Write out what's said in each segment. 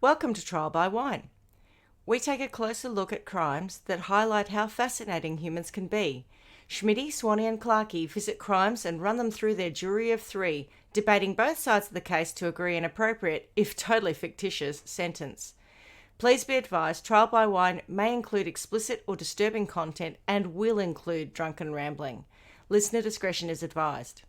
Welcome to Trial by Wine. We take a closer look at crimes that highlight how fascinating humans can be. Schmidty, Swanee and Clarkey visit crimes and run them through their jury of three, debating both sides of the case to agree an appropriate, if totally fictitious, sentence. Please be advised, Trial by Wine may include explicit or disturbing content and will include drunken rambling. Listener discretion is advised.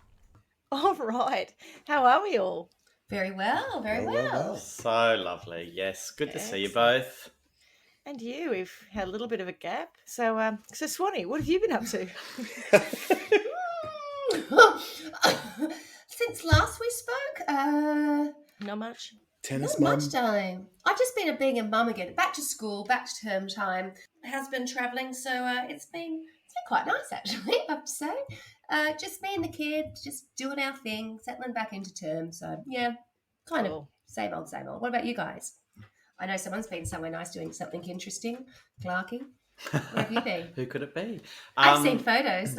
All right. How are we all? Very well, very well. So lovely. Yes, good to see you both. And you, we've had a little bit of a gap. So Swanee, what have you been up to? Since last we spoke, Not much. Not much time. I've just been being a mum again. Back to school, back to term time. Husband travelling, so it's been quite nice actually, I have to say. Just me and the kids, just doing our thing, settling back into term. So yeah, kind of same old, same old. What about you guys? I know someone's been somewhere nice doing something interesting. Clarky, where have you been? Who could it be? I've seen photos.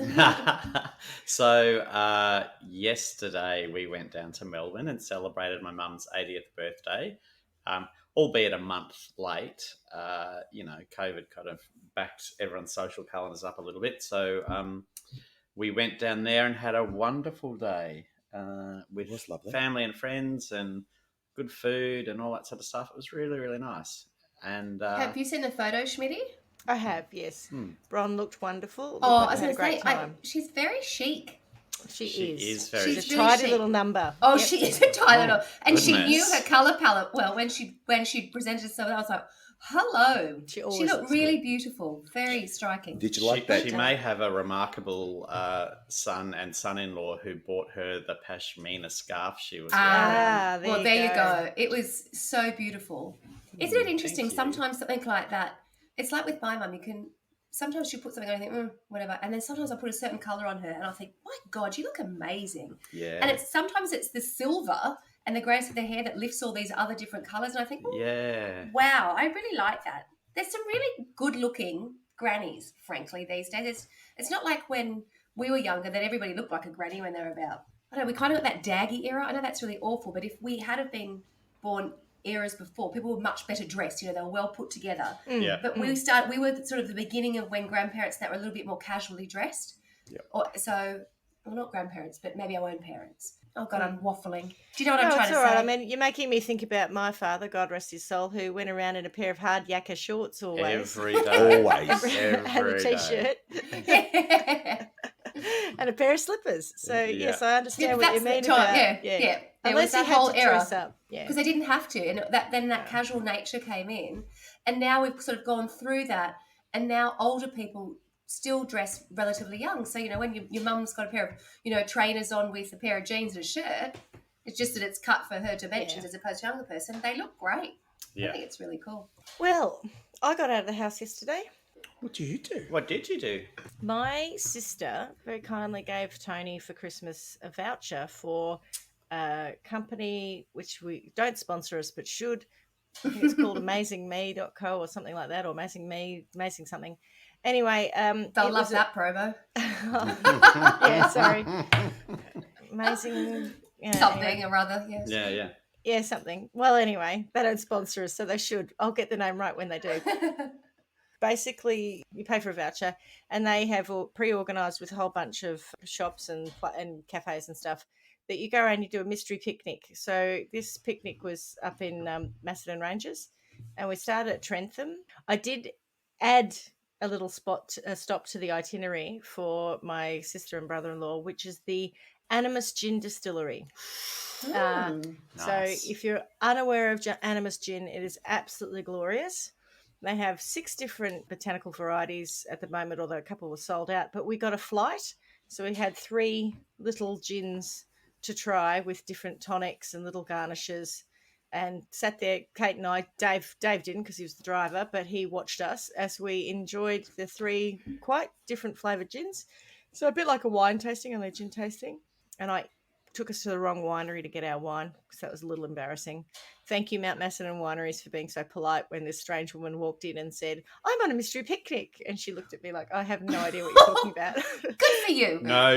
So yesterday we went down to Melbourne and celebrated my mum's 80th birthday, albeit a month late. COVID kind of backed everyone's social calendars up a little bit. So we went down there and had a wonderful day with family and friends and good food and all that sort of stuff. It was really, really nice. And have you seen the photo, Schmidty? I have, yes. Bron looked wonderful. I was going to say, she's very chic. She is very She's chic. a tidy little number. Oh, yep. She is a tidy little. And goodness. she knew her colour palette well when she presented herself. I was like, hello. She looked really beautiful. Very striking. Did you like that? She may have a remarkable son and son-in-law who bought her the pashmina scarf she was wearing. There you go. It was so beautiful. Isn't it interesting? Sometimes something like that, it's like with my mum, sometimes she puts something on and I think, whatever. And then sometimes I put a certain colour on her and I think, my God, you look amazing. Yeah. And sometimes it's the silver and the grace of the hair that lifts all these other different colours. And I think, wow, I really like that. There's some really good-looking grannies, frankly, these days. It's not like when we were younger that everybody looked like a granny when they were about, I don't know, we kind of got that daggy era. I know that's really awful, but if we had have been born eras before, people were much better dressed, they were well put together. Yeah. But we were sort of the beginning of when grandparents that were a little bit more casually dressed. Yeah. Not grandparents, but maybe our own parents. Oh God, I'm waffling. Do you know what I'm trying it's to all right. say? I mean, you're making me think about my father, God rest his soul, who went around in a pair of hard yakka shorts always. Every day. Always. And a t-shirt. And a pair of slippers. So yes, I understand what you mean about yeah. There Unless was that you whole had to era. dress up. Yeah. Because they didn't have to, and then that casual nature came in, and now we've sort of gone through that, and now older people still dress relatively young. So when your mum's got a pair of trainers on with a pair of jeans and a shirt, it's just that it's cut for her dimensions as opposed to a younger person. They look great. Yeah. I think it's really cool. Well, I got out of the house yesterday. What do you do? What did you do? My sister very kindly gave Tony for Christmas a voucher for a company which we don't sponsor us but should. I think it's called amazingme.co or something like that, or amazing something. Anyway, they'll love that promo. Yeah, sorry. Amazing something or other, yes. Yeah. Yeah, something. Well, anyway, they don't sponsor us, so they should. I'll get the name right when they do. Basically, you pay for a voucher, and they have pre-organised with a whole bunch of shops and cafes and stuff that you go around and you do a mystery picnic. So this picnic was up in Macedon Ranges, and we started at Trentham. I did add a little stop to the itinerary for my sister and brother-in-law, which is the Animus Gin Distillery. Nice. So if you're unaware of Animus Gin, it is absolutely glorious. They have 6 different botanical varieties at the moment, although a couple were sold out. But we got a flight, so we had 3 little gins to try with different tonics and little garnishes, and sat there, Kate and I. Dave didn't because he was the driver, but he watched us as we enjoyed the 3 quite different flavoured gins. So a bit like a wine tasting, only gin tasting. And I took us to the wrong winery to get our wine because that was a little embarrassing. Thank you, Mount Macedon Wineries, for being so polite when this strange woman walked in and said, "I'm on a mystery picnic." And she looked at me like, I have no idea what you're talking about. Good for you. No,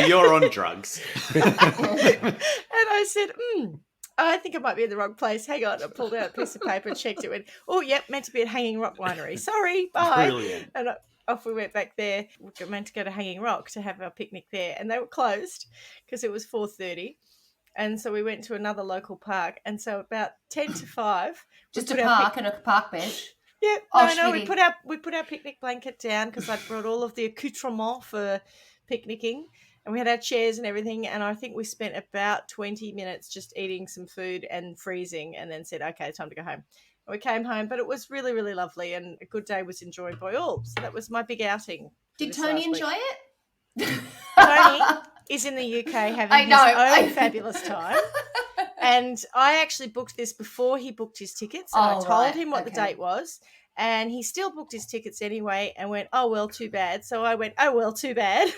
you're on drugs. And I said, I think I might be in the wrong place. Hang on. I pulled out a piece of paper and checked it. Went, oh, yep, meant to be at Hanging Rock Winery. Sorry, bye. Brilliant. And off we went back there. We were meant to go to Hanging Rock to have our picnic there, and they were closed because it was 4:30. And so we went to another local park. And so about 10 to 5. Just a park and a park bench. Yeah, Oh, we put our picnic blanket down because I'd brought all of the accoutrement for picnicking, and we had our chairs and everything. And I think we spent about 20 minutes just eating some food and freezing, and then said, "Okay, time to go home." And we came home, but it was really, really lovely, and a good day was enjoyed by all. So that was my big outing. Did Tony enjoy it? Tony is in the UK having his own fabulous time. And I actually booked this before he booked his tickets. And I told him what the date was. And he still booked his tickets anyway and went, oh, well, too bad. So I went, oh, well, too bad.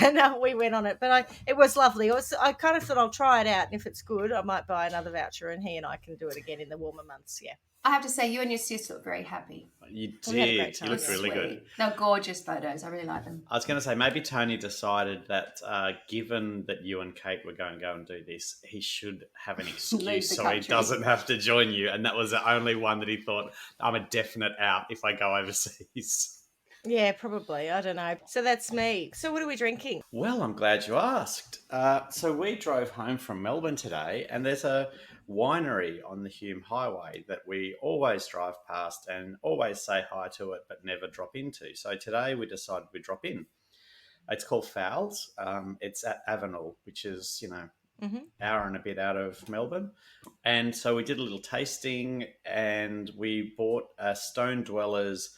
And we went on it. But it was lovely. I kind of thought I'll try it out. And if it's good, I might buy another voucher and he and I can do it again in the warmer months. Yeah. I have to say, you and your sister look very happy. You did. You looked really good. They're gorgeous photos. I really like them. I was going to say, maybe Tony decided that given that you and Kate were going to go and do this, he should have an excuse so he doesn't have to join you. And that was the only one that he thought, I'm a definite out if I go overseas. Yeah, probably. I don't know. So that's me. So what are we drinking? Well, I'm glad you asked. So we drove home from Melbourne today, and there's a winery on the Hume Highway that we always drive past and always say hi to it but never drop into. So today we decided we'd drop in. It's called Fowles. It's at Avenel, which is, hour and a bit out of Melbourne. And so we did a little tasting and we bought a Stone Dwellers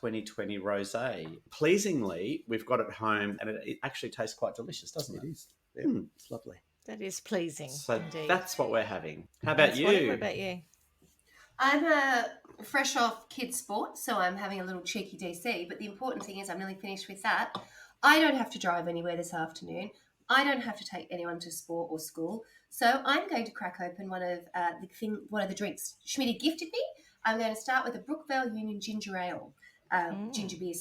2020 rosé. Pleasingly, we've got it home and it actually tastes quite delicious, doesn't it? It is. Yeah, it's lovely. That is pleasing. So indeed. that's what we're having. How about you? What about you? I'm fresh off kids' sport, so I'm having a little cheeky DC. But the important thing is I'm nearly finished with that. I don't have to drive anywhere this afternoon. I don't have to take anyone to sport or school. So I'm going to crack open one of the drinks Schmidty gifted me. I'm going to start with a Brookvale Union ginger ale, ginger beer,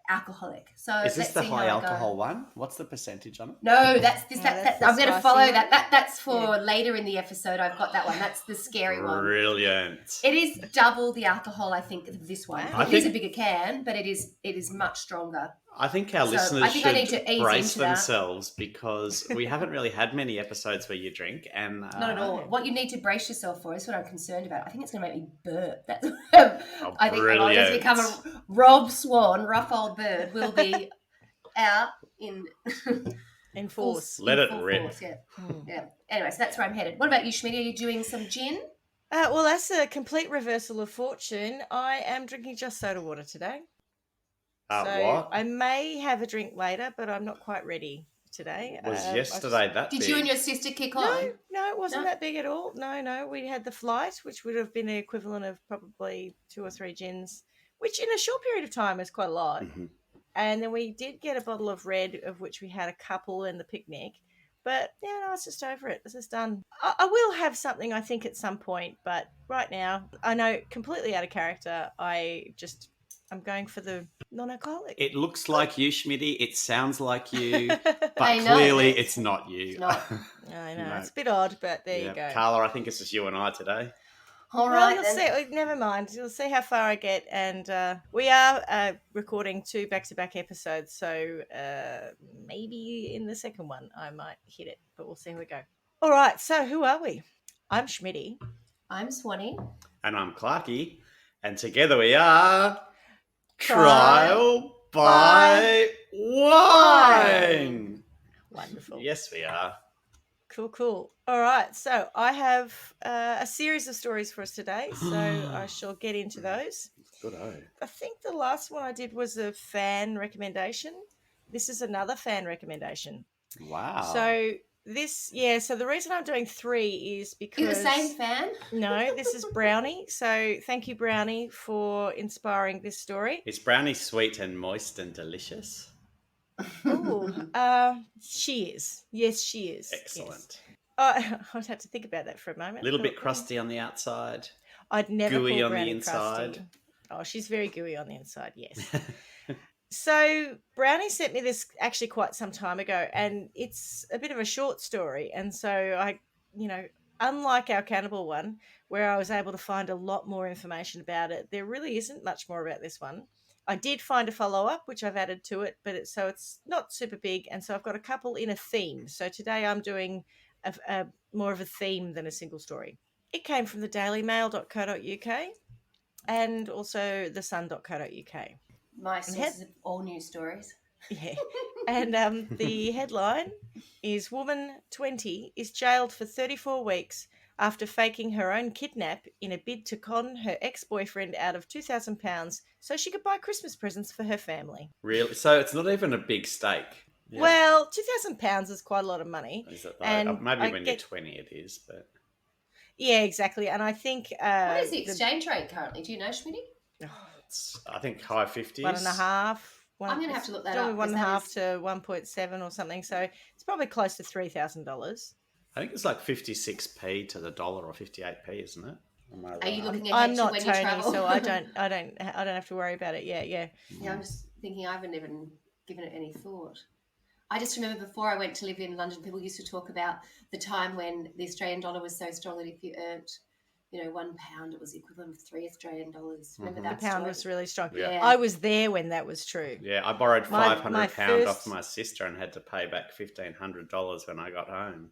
alcoholic. So is this the high alcohol one? What's the percentage on it? No, that's this. That's I'm going to follow that. That's for later in the episode. I've got that one. That's the scary one. Brilliant. It is double the alcohol, I think, of this one. Wow. It is a bigger can, but it is much stronger. I think our listeners should brace themselves because we haven't really had many episodes where you drink. And not at all. What you need to brace yourself for is what I'm concerned about. I think it's going to make me burp. That's I think I'm going to become a Rob Swan, rough old bird, will be out in force. Let it rip. Force, yeah. Anyway, so that's where I'm headed. What about you, Schmidty? Are you doing some gin? Well, that's a complete reversal of fortune. I am drinking just soda water today. So what? I may have a drink later, but I'm not quite ready today. Was yesterday that big? Did you and your sister kick on? No, it wasn't that big at all. No. We had the flight, which would have been the equivalent of probably 2 or 3 gins, which in a short period of time is quite a lot. Mm-hmm. And then we did get a bottle of red, of which we had a couple in the picnic. But, I was just over it. It's just done. I will have something, I think, at some point. But right now, I know, completely out of character, I'm going for the non-alcoholic. It looks like you, Schmidty. It sounds like you, but clearly it's not you. It's not. I know. It's a bit odd, but there you go. Carla, I think it's just you and I today. All right. Well, you'll see. Never mind. You'll see how far I get. And we are recording 2 back-to-back episodes, so maybe in the second one I might hit it, but we'll see how we go. All right. So who are we? I'm Schmidty. I'm Swanee. And I'm Clarky. And together we are... Trial by Wine. Wonderful. Yes, we are. Cool. All right. So I have a series of stories for us today. So I shall get into those. Good-o. I think the last one I did was a fan recommendation. This is another fan recommendation. Wow. So so the reason I'm doing 3 is because... You're the same fan? No, this is Brownie. So thank you, Brownie, for inspiring this story. Is Brownie sweet and moist and delicious? Oh, she is. Yes, she is. Excellent. Yes. I'd have to think about that for a moment. A little bit crusty on the outside. I'd never gooey call on Brownie the inside. Crusty. Oh, she's very gooey on the inside, yes. So Brownie sent me this actually quite some time ago, and it's a bit of a short story. And so I unlike our cannibal one, where I was able to find a lot more information about it, there really isn't much more about this one. I did find a follow-up, which I've added to it, but it's not super big, and so I've got a couple in a theme. So today I'm doing a more of a theme than a single story. It came from the dailymail.co.uk and also the sun.co.uk. My sources of all news stories. Yeah. And the headline is Woman 20 is jailed for 34 weeks after faking her own kidnap in a bid to con her ex-boyfriend out of £2,000 so she could buy Christmas presents for her family. Really? So it's not even a big stake. Yeah. Well, £2,000 is quite a lot of money. Is it though? And maybe when you're 20 it is, but... Yeah, exactly. And I think... what is the exchange rate currently? Do you know, Schmidty? It's, I think, high 50s. 1.5. I'm going to have to look that up. 1.5 to 1.7 or something. So it's probably close to $3,000. I think it's like 56p to the dollar or 58p, isn't it? Are you looking ahead I'm not when Tony, you travel? so I don't have to worry about it. Yeah. Yeah, I'm just thinking I haven't even given it any thought. I just remember before I went to live in London, people used to talk about the time when the Australian dollar was so strong that if you earned, £1, it was the equivalent of $3 Australian. Remember that? The pound was really strong. Yeah. I was there when that was true. Yeah, I borrowed £500 off my sister and had to pay back $1,500 when I got home.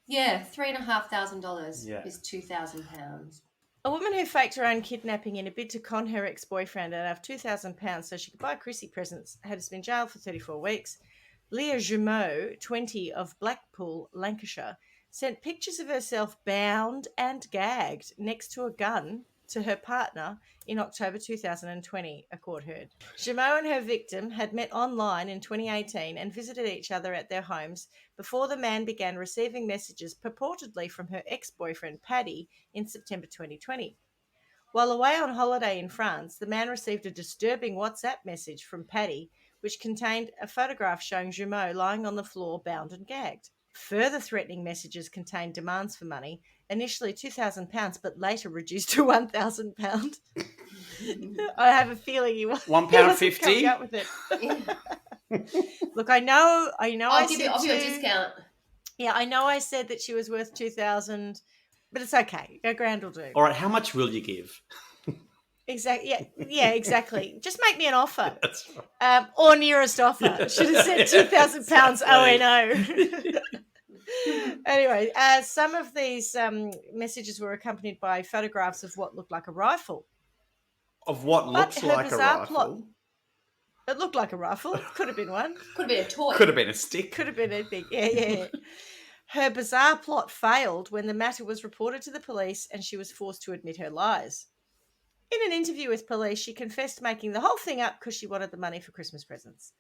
Yeah, $3,500 is £2,000. A woman who faked her own kidnapping in a bid to con her ex-boyfriend out of £2,000 so she could buy Chrissy presents has been jailed for 34 weeks. Leah Jumeau, 20, of Blackpool, Lancashire, sent pictures of herself bound and gagged next to a gun to her partner in October 2020, a court heard. Jumeau and her victim had met online in 2018 and visited each other at their homes before the man began receiving messages purportedly from her ex-boyfriend Paddy in September 2020. While away on holiday in France, the man received a disturbing WhatsApp message from Paddy which contained a photograph showing Jumeau lying on the floor bound and gagged. Further threatening messages contained demands for money, initially £2,000, but later reduced to £1,000. I have a feeling you £1.50 coming up with it. Look, I know. I'll give you a discount. Yeah, I know. I said that she was worth $2,000, but it's okay. A grand will do. All right, how much will you give? Exactly. Yeah, exactly. Just make me an offer. That's right. Or nearest offer. Should have said £2,000 ONO. Anyway, some of these messages were accompanied by photographs of what looked like a rifle. Of what looks like a rifle? It looked like a rifle. Could have been one. Could have been a toy. Could have been a stick. Could have been anything. Yeah. Her bizarre plot failed when the matter was reported to the police and she was forced to admit her lies. In an interview with police, she confessed making the whole thing up because she wanted the money for Christmas presents.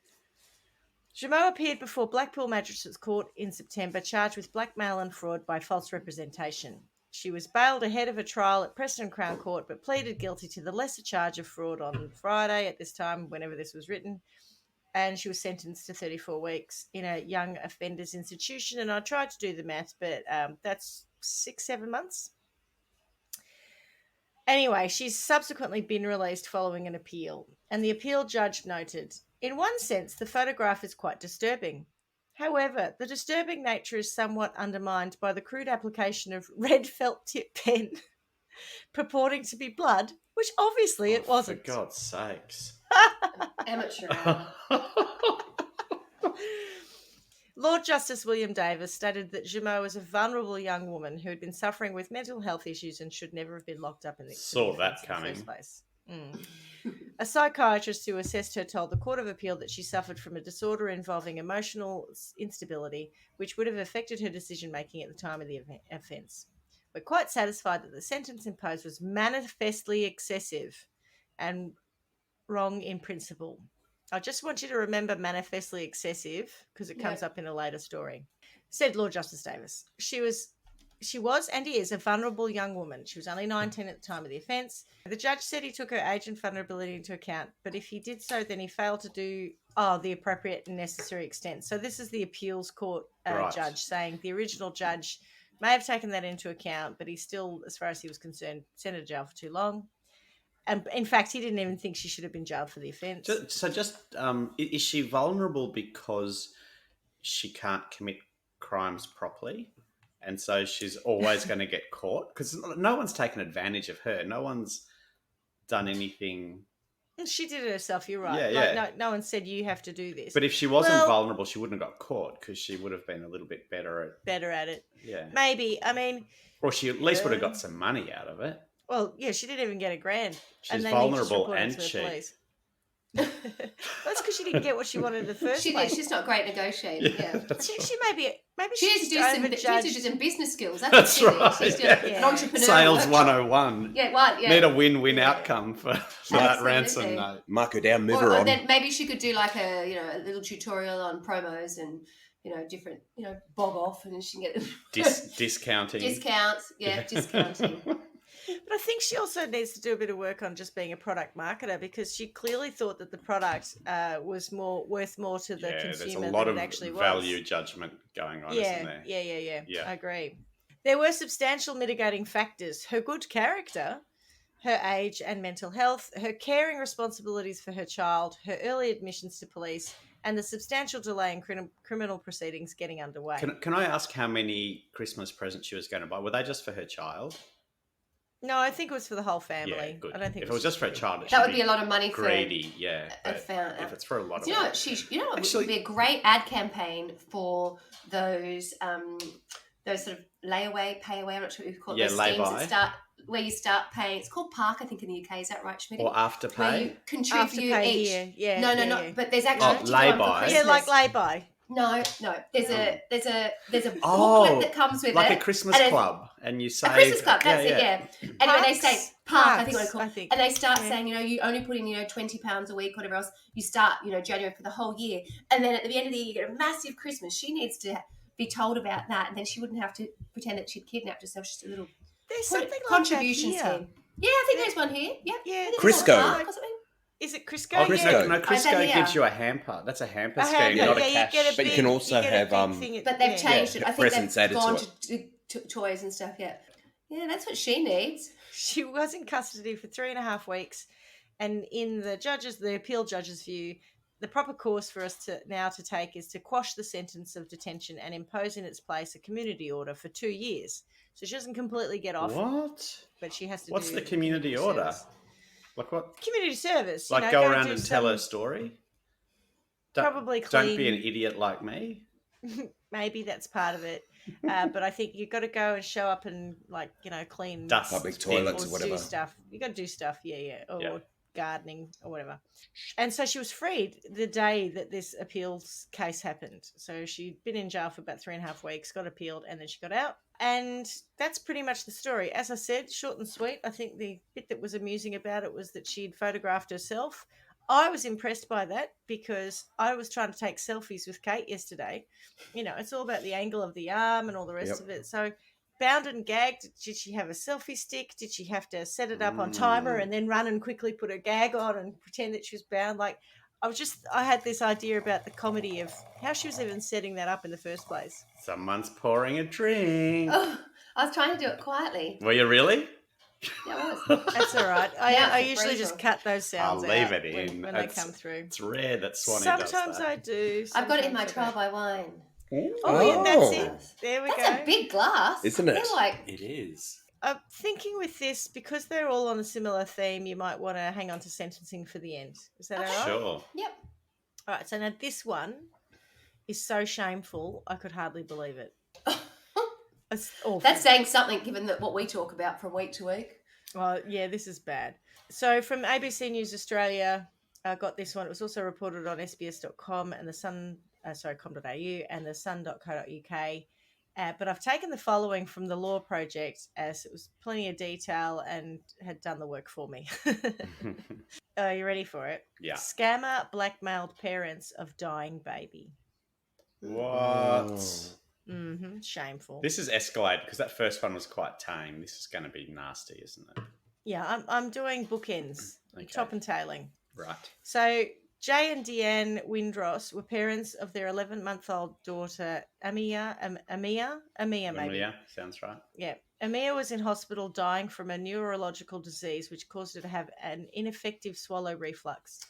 Jumeau appeared before Blackpool Magistrates Court in September, charged with blackmail and fraud by false representation. She was bailed ahead of a trial at Preston Crown Court, but pleaded guilty to the lesser charge of fraud on Friday at this time, whenever this was written, and she was sentenced to 34 weeks in a young offenders institution. And I tried to do the math, but that's 6-7 months. Anyway, she's subsequently been released following an appeal, and the appeal judge noted, in one sense, the photograph is quite disturbing. However, the disturbing nature is somewhat undermined by the crude application of red felt tip pen purporting to be blood, which obviously it wasn't. For God's sakes. Amateur. Lord Justice William Davis stated that Jumeau was a vulnerable young woman who had been suffering with mental health issues and should never have been locked up in the Saw that coming. first place. A psychiatrist who assessed her told the Court of Appeal that she suffered from a disorder involving emotional instability, which would have affected her decision-making at the time of the offence. We're quite satisfied that the sentence imposed was manifestly excessive and wrong in principle. I just want you to remember manifestly excessive because it comes up in a later story. Said Lord Justice Davis. She was and is a vulnerable young woman. She was only 19 at the time of the offence. The judge said he took her age and vulnerability into account, but if he did so, then he failed to do the appropriate and necessary extent. So this is the appeals court judge saying the original judge may have taken that into account, but he still, as far as he was concerned, sent her to jail for too long. And in fact, he didn't even think she should have been jailed for the offence. So is she vulnerable because she can't commit crimes properly? And so she's always going to get caught because no one's taken advantage of her. No one's done anything. She did it herself, you're right. Yeah. No one said you have to do this. But if she wasn't vulnerable, she wouldn't have got caught because she would have been a little bit better at it. Yeah. Maybe. I mean... Or she at least would have got some money out of it. Well, yeah, she didn't even get $1,000. She's vulnerable and cheap. That's because she didn't get what she wanted in the first place. She's not great negotiating. Yeah. I think she maybe she needs to do some business skills. That's right. She's an entrepreneur. Sales 101. Yeah. Need a win-win outcome for that ransom note. Mark her down, move her on. Then maybe she could do like a little tutorial on promos and different bog off, and she can get discounting. Discounts. Yeah, discounting. But I think she also needs to do a bit of work on just being a product marketer because she clearly thought that the product was worth more to the consumer than it actually was. There's a lot of value judgment going on, isn't there? Yeah. I agree. There were substantial mitigating factors. Her good character, her age and mental health, her caring responsibilities for her child, her early admissions to police, and the substantial delay in criminal proceedings getting underway. Can I ask how many Christmas presents she was going to buy? Were they just for her child? No, I think it was for the whole family. Yeah, good. I don't think if it was just for a child, that would be a lot of money for greedy. Yeah, if it's for a lot of, what would be a great ad campaign for those sort of layaway, pay away. I'm not sure what you call it. Yeah, those schemes that where you start paying. It's called Park, I think, in the UK. Is that right, Schmidty? Or Afterpay. Where you contribute each. Here. Yeah. No. But there's actually lay-by. Yeah, like lay-by. No. There's a booklet that comes with like it. a Christmas club, and you save a Christmas club. That's it. Yeah. Anyway, they say Park. I think what it's called. And they start saying, you only put in, £20 a week, whatever else. You start, January for the whole year, and then at the end of the year, you get a massive Christmas. She needs to be told about that, and then she wouldn't have to pretend that she'd kidnapped herself. Just a little contribution scheme. Yeah, I think there's one here. Yeah. Crisco. Is it Crisco? Oh, Crisco. No, Crisco gives you a hamper. That's a hamper scheme, not a cash. But you can also have but they've changed it. I think presents they've added gone to it. to toys and stuff. Yeah, that's what she needs. She was in custody for 3.5 weeks, and in the appeal judge's view, the proper course for us to take is to quash the sentence of detention and impose in its place a community order for 2 years. So she doesn't completely get off. What? But she has to. What's the community order? Service. Like what? Community service. Like go around and tell her story? Probably clean. Don't be an idiot like me. Maybe that's part of it. But I think you've got to go and show up and clean dust public toilets or whatever. Do stuff. You got to do stuff. Or gardening or whatever. And so she was freed the day that this appeals case happened. So she'd been in jail for about 3.5 weeks, got appealed, and then she got out. And that's pretty much the story. As I said, short and sweet. I think the bit that was amusing about it was that she'd photographed herself. I was impressed by that because I was trying to take selfies with Kate yesterday. It's all about the angle of the arm and all the rest of it. So bound and gagged, did she have a selfie stick? Did she have to set it up on timer and then run and quickly put her gag on and pretend that she was bound? I had this idea about the comedy of how she was even setting that up in the first place. Someone's pouring a drink. Oh, I was trying to do it quietly. Were you really? Yeah, I was. That's all right. I usually just cut those sounds I'll leave it in when they come through. It's rare that Swanee does that. Sometimes I do. I've got it in my trial by wine. Yeah, that's it. There we go. That's a big glass. Isn't it? It is. I'm thinking with this, because they're all on a similar theme, you might want to hang on to sentencing for the end. Is that all right? Sure. Yep. All right, so now this one is so shameful, I could hardly believe it. It's awful. That's saying something given that what we talk about from week to week. Well, yeah, this is bad. So from ABC News Australia, I got this one. It was also reported on sbs.com and the Sun, com.au and the sun.co.uk. But I've taken the following from the Law Project as it was plenty of detail and had done the work for me. Are you ready for it? Yeah. Scammer blackmailed parents of dying baby. What? Mm-hmm. Shameful. This is escalated because that first one was quite tame. This is going to be nasty, isn't it? Yeah, I'm doing bookends, top and tailing. Right. So Jay and Deanne Windross were parents of their 11-month-old daughter, Amia, maybe. Amia, sounds right. Yeah. Amia was in hospital dying from a neurological disease which caused her to have an ineffective swallow reflux.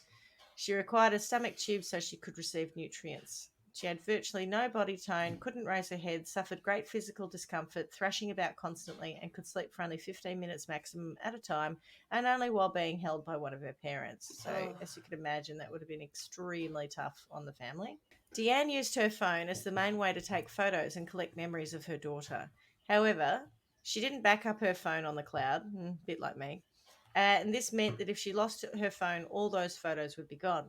She required a stomach tube so she could receive nutrients. She had virtually no body tone, couldn't raise her head, suffered great physical discomfort, thrashing about constantly, and could sleep for only 15 minutes maximum at a time, and only while being held by one of her parents. So, as you can imagine, that would have been extremely tough on the family. Deanne used her phone as the main way to take photos and collect memories of her daughter. However, she didn't back up her phone on the cloud, a bit like me, and this meant that if she lost her phone, all those photos would be gone.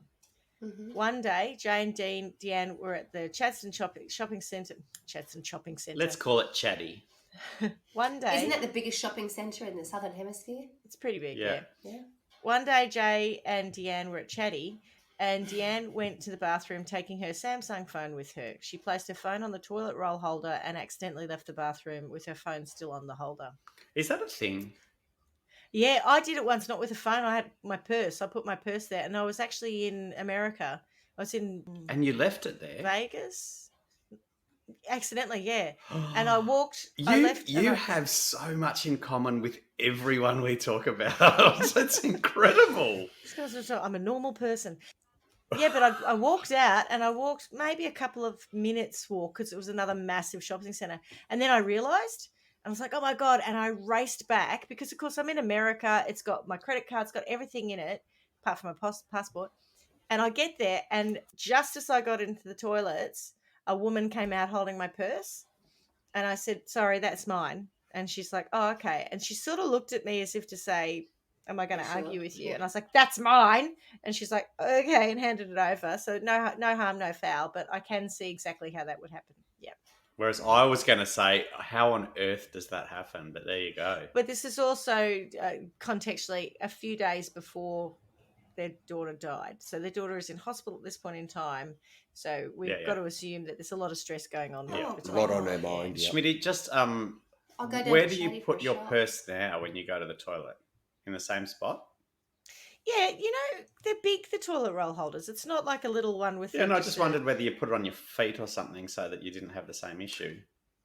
Mm-hmm. One day, Jay and Deanne were at the Chadstone shopping centre. Let's call it Chatty. One day... Isn't that the biggest shopping centre in the Southern Hemisphere? It's pretty big, yeah. One day, Jay and Deanne were at Chatty, and Deanne went to the bathroom taking her Samsung phone with her. She placed her phone on the toilet roll holder and accidentally left the bathroom with her phone still on the holder. Is that a thing? Yeah, I did it once, not with a phone. I had my purse. I put my purse there, and I was actually in America. I was in... And you left it there? Vegas. Accidentally, yeah. And I walked... You have so much in common with everyone we talk about. That's incredible. I'm a normal person. Yeah, but I walked out, and I walked maybe a couple of minutes walk because it was another massive shopping centre. And then I realised... I was like, oh, my God. And I raced back because, of course, I'm in America. It's got my credit card. It's got everything in it, apart from my passport. And I get there, and just as I got into the toilets, a woman came out holding my purse. And I said, sorry, that's mine. And she's like, oh, okay. And she sort of looked at me as if to say, am I going to argue with you? And I was like, that's mine. And she's like, okay, and handed it over. So no harm, no foul. But I can see exactly how that would happen. Yeah. Whereas I was going to say, how on earth does that happen? But there you go. But this is also contextually a few days before their daughter died. So their daughter is in hospital at this point in time. So we've got to assume that there's a lot of stress going on. Yeah, a lot on her mind. Yeah. Schmidty, just where do you put your purse now when you go to the toilet? In the same spot? Yeah, they're big, the toilet roll holders. It's not like a little one with... Yeah, I just wondered whether you put it on your feet or something so that you didn't have the same issue.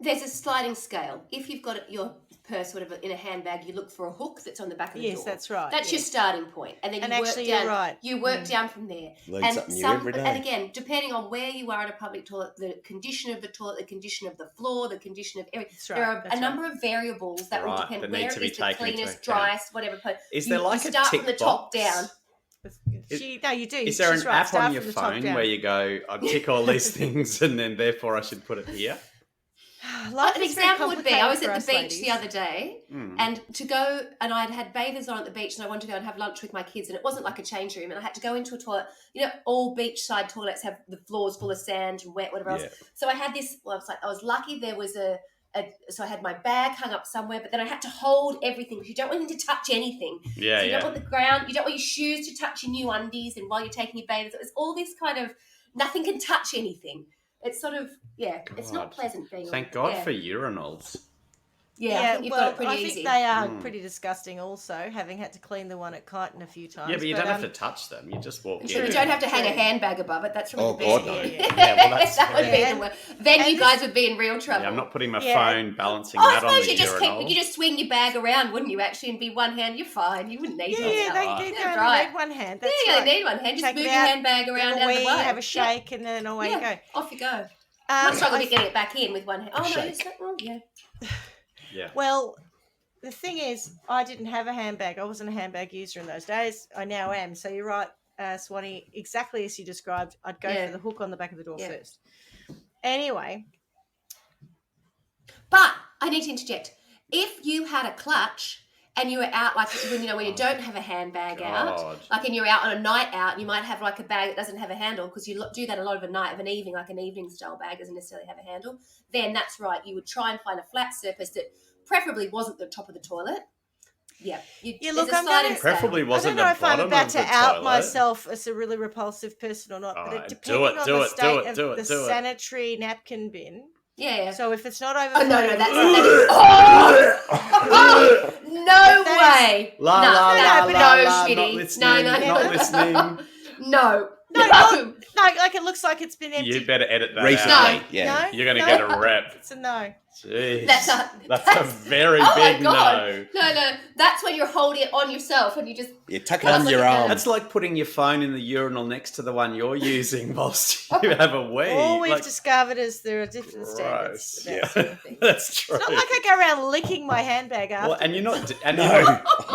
There's a sliding scale. If you've got your purse, whatever, in a handbag, you look for a hook that's on the back of the door. Yes, that's right. That's your starting point. And then you work down. You're right. You work down from there. Learn something new every day. And again, depending on where you are in a public toilet, the condition of the toilet, the condition of the floor, the condition of everything. There are a number of variables that will depend where it is the cleanest, driest, whatever. Is there like a tick start from the top down. No, you do. Is there an app on your phone where you go, I tick all these things and then therefore I should put it here? An example would be, I was at the beach the other day and to go, and I'd had bathers on at the beach and I wanted to go and have lunch with my kids, and it wasn't like a change room, and I had to go into a toilet. All beachside toilets have the floors full of sand and wet, whatever else. So I had this, I was lucky there was so I had my bag hung up somewhere, but then I had to hold everything because you don't want them to touch anything. Yeah, so you don't want the ground, you don't want your shoes to touch your new undies, and while you're taking your bathers, it was all this kind of, nothing can touch anything. It's sort of, it's not pleasant being Thank God for urinals. Yeah, I think you've got it pretty I easy. think they are pretty disgusting also, having had to clean the one at Kyneton a few times. Yeah, but you don't have to touch them. You just walk in. You don't have to hang a handbag above it. That's really the best. God, no. That would be the worst. Then you guys would be in real trouble. Yeah, I'm not putting my phone balancing that on the urinal. You just swing your bag around, wouldn't you, actually, and be one hand? You're fine. You wouldn't need they only need one hand. That's you only need one hand. Just move your handbag around out of the way. Have a shake, and then away you go. Off you go. Not struggle to get it back in with one hand. Oh, no, it's not wrong. Yeah. Well, the thing is, I didn't have a handbag. I wasn't a handbag user in those days. I now am. So you're right, Swanee. Exactly as you described, I'd go for the hook on the back of the door first. Anyway. But I need to interject. If you had a clutch and you were out, like when you don't have a handbag out, like and you're out on a night out, and you might have like a bag that doesn't have a handle, because you do that a lot of a night of an evening, like an evening style bag doesn't necessarily have a handle. Then that's right. You would try and find a flat surface that preferably wasn't the top of the toilet. Yeah. Look, I'm preferably wasn't the bottom. I don't know if I'm about to out myself as a really repulsive person or not, but depending on the state of the sanitary napkin bin. Yeah. So if it's not over... Oh, no, that's... No way. No, Schmidty. No. Not listening. No. No, no, like it looks like it's been empty. You better edit that Recently, out. yeah. No? You're going to No? get a rep. It's a no. Jeez. That's a very oh big my God. no. No. That's when you're holding it on yourself and you just... You tuck it under your arm. That's like putting your phone in the urinal next to the one you're using whilst you have a wee. All we've discovered is there are different Gross. standards about certain things. That's true. It's not like I go around licking my handbag after. Well, and you're not,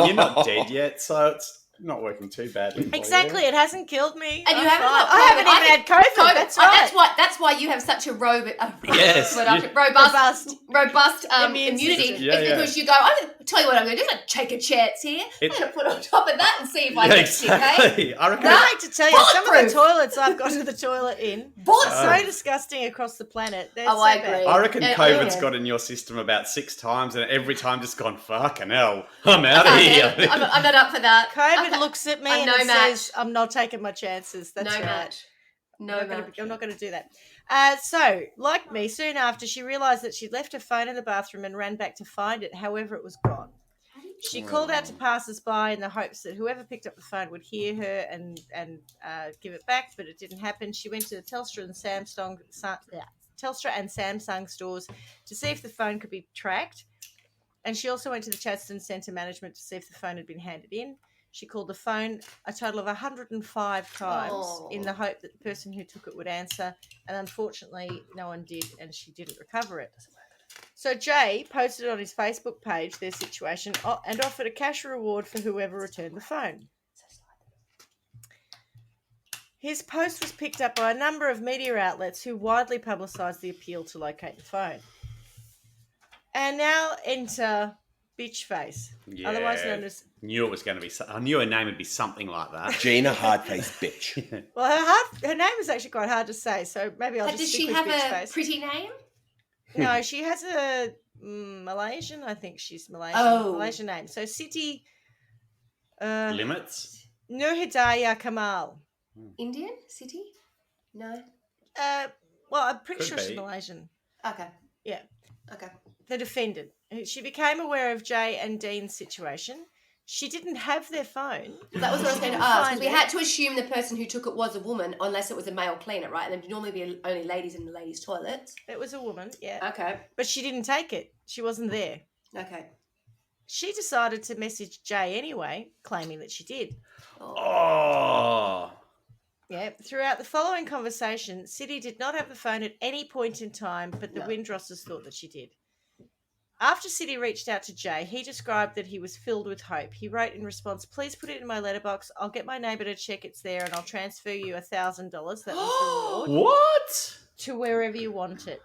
you're not dead yet, so it's not working too badly. Exactly, it hasn't killed me. And you I'm haven't fine. got I haven't even had COVID. That's right. That's why you have such a robust immunity. system. Yeah, It's because you go, I'm going to tell you what I'm going to do. I'm going to take a chance here. I'm going to put on top of that and see if I get sick, okay? Exactly. I reckon. I like to tell you, some of the Bulletproof. toilets I've gone to the toilet in are so disgusting across the planet. They're so I bad. agree. I reckon COVID's yeah. got in your system about 6 times, and every time just gone, fucking hell, I'm out of here. I'm not up for that. COVID looks at me I'm and no it match. says, I'm not taking my chances. That's No right. match. No match. I'm not going to do that. So, like me, soon after, she realised that she'd left her phone in the bathroom and ran back to find it. However, it was gone. She called out to passers-by in the hopes that whoever picked up the phone would hear her and give it back, but it didn't happen. She went to the Telstra and Samsung stores to see if the phone could be tracked. And she also went to the Chadstone Centre management to see if the phone had been handed in. She called the phone a total of 105 times in the hope that the person who took it would answer. And unfortunately, no one did, and she didn't recover it. So Jay posted on his Facebook page their situation and offered a cash reward for whoever returned the phone. His post was picked up by a number of media outlets who widely publicised the appeal to locate the phone. And now enter Bitchface, otherwise known as... Knew it was going to be... I knew her name would be something like that. Gina Hardface Bitch. Well, her name is actually quite hard to say, so maybe I'll just stick with Bitchface. Does she have a pretty name? No, she has a Malaysian. I think she's Malaysian. Malaysian name. So Siti Limits? Nur Hidayah Kamal. Indian city? No. Well, I'm pretty Could sure be. she's Malaysian. Okay. Yeah. Okay. The defendant. She became aware of Jay and Dean's situation. She didn't have their phone. That was what I was going to Find ask. 'Cause we it. had to assume the person who took it was a woman, unless it was a male cleaner, right? And there'd normally be only ladies in the ladies' toilets. It was a woman, yeah. Okay. But she didn't take it. She wasn't there. Okay. She decided to message Jay anyway, claiming that she did. Oh. Yeah. Throughout the following conversation, City did not have the phone at any point in time, but the Windrosses thought that she did. After City reached out to Jay, he described that he was filled with hope. He wrote in response, "Please put it in my letterbox. I'll get my neighbour to check it's there and I'll transfer you $1,000. That was the reward. What? To wherever you want it."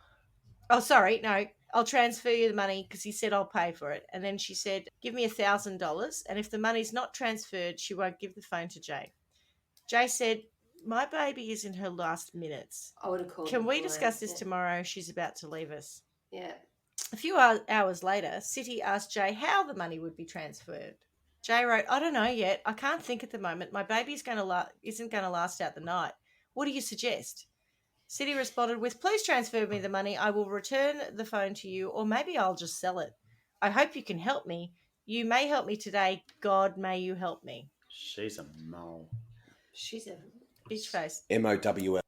Oh, sorry. No, I'll transfer you the money because he said I'll pay for it. And then she said, "Give me $1,000. And if the money's not transferred, she won't give the phone to Jay." Jay said, "My baby is in her last minutes. I would have called. Can we discuss this tomorrow? She's about to leave us." Yeah. A few hours later, City asked Jay how the money would be transferred. Jay wrote, "I don't know yet. I can't think at the moment. My baby isn't going to last out the night. What do you suggest?" City responded with, "Please transfer me the money. I will return the phone to you, or maybe I'll just sell it. I hope you can help me. You may help me today. God, may you help me." She's a mole. She's a Bitch face. MOWL.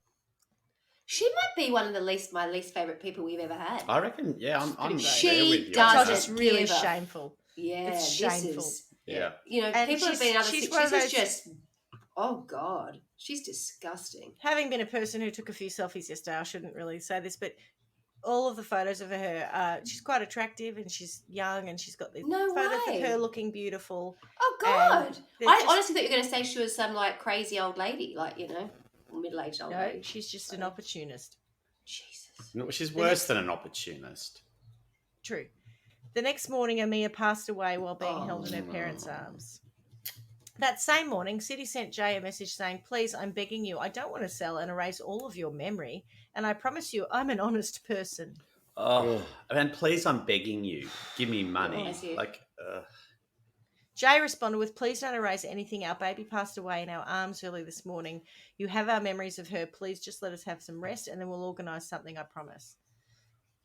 She might be one of my least favourite people we've ever had. I reckon, yeah, I'm She there with you. does It's really give a- shameful. Yeah, It's shameful. This is, Yeah. you know, And people have been in other she's situations. one of She's those- just, oh God, she's disgusting. Having been a person who took a few selfies yesterday, I shouldn't really say this, but all of the photos of her, she's quite attractive and she's young and she's got these No photos way. of her looking beautiful. Oh God, they're I just- honestly thought you were going to say she was some like crazy old lady, like middle-aged old No, lady. she's just an opportunist. Jesus. No, she's worse than an opportunist. True. The next morning, Amia passed away while being held in her parents' arms. That same morning, City sent Jay a message saying, "Please, I'm begging you. I don't want to sell and erase all of your memory. And I promise you, I'm an honest person." Oh, and please, I'm begging you, give me money. Yes, you. Like, Jay responded with, "Please don't erase anything. Our baby passed away in our arms early this morning. You have our memories of her. Please just let us have some rest and then we'll organise something, I promise."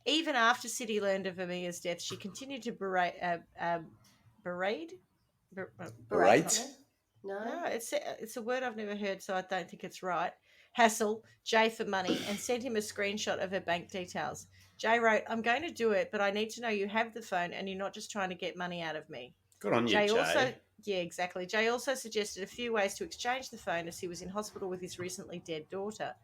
Even after City learned of Amia's death, she continued to berate? No, it's a word I've never heard, so I don't think it's right. Hassle Jay for money and sent him a screenshot of her bank details. Jay wrote, "I'm going to do it, but I need to know you have the phone and you're not just trying to get money out of me." Good on you, Jay Jay. also, yeah, exactly. Jay also suggested a few ways to exchange the phone as he was in hospital with his recently dead daughter.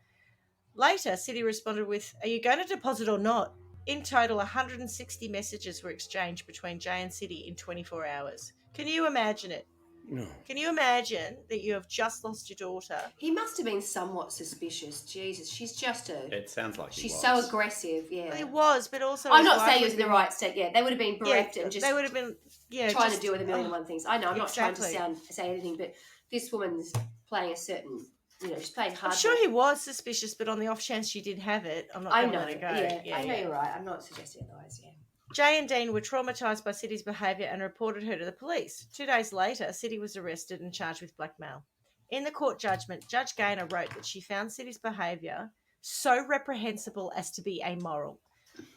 Later, City responded with, "Are you going to deposit or not?" In total, 160 messages were exchanged between Jay and City in 24 hours. Can you imagine it? No. Can you imagine that you have just lost your daughter? He must have been somewhat suspicious. Jesus, she's just It sounds like she's he so was. aggressive. Yeah, It was, but also I'm his not wife saying he would was in the have right state. Yeah, they would have been been- bereft and just they would have been trying just, to deal with a million and one things. I know. I'm not trying to exactly. say anything, but this woman's playing a certain, she's playing hard. I'm sure he was suspicious, but on the off chance she did have it, I'm not going to let it go. Yeah, I know you're right. I'm not suggesting otherwise. Yeah. Jay and Dean were traumatised by City's behaviour and reported her to the police. 2 days later, City was arrested and charged with blackmail. In the court judgment, Judge Gaynor wrote that she found City's behaviour so reprehensible as to be amoral.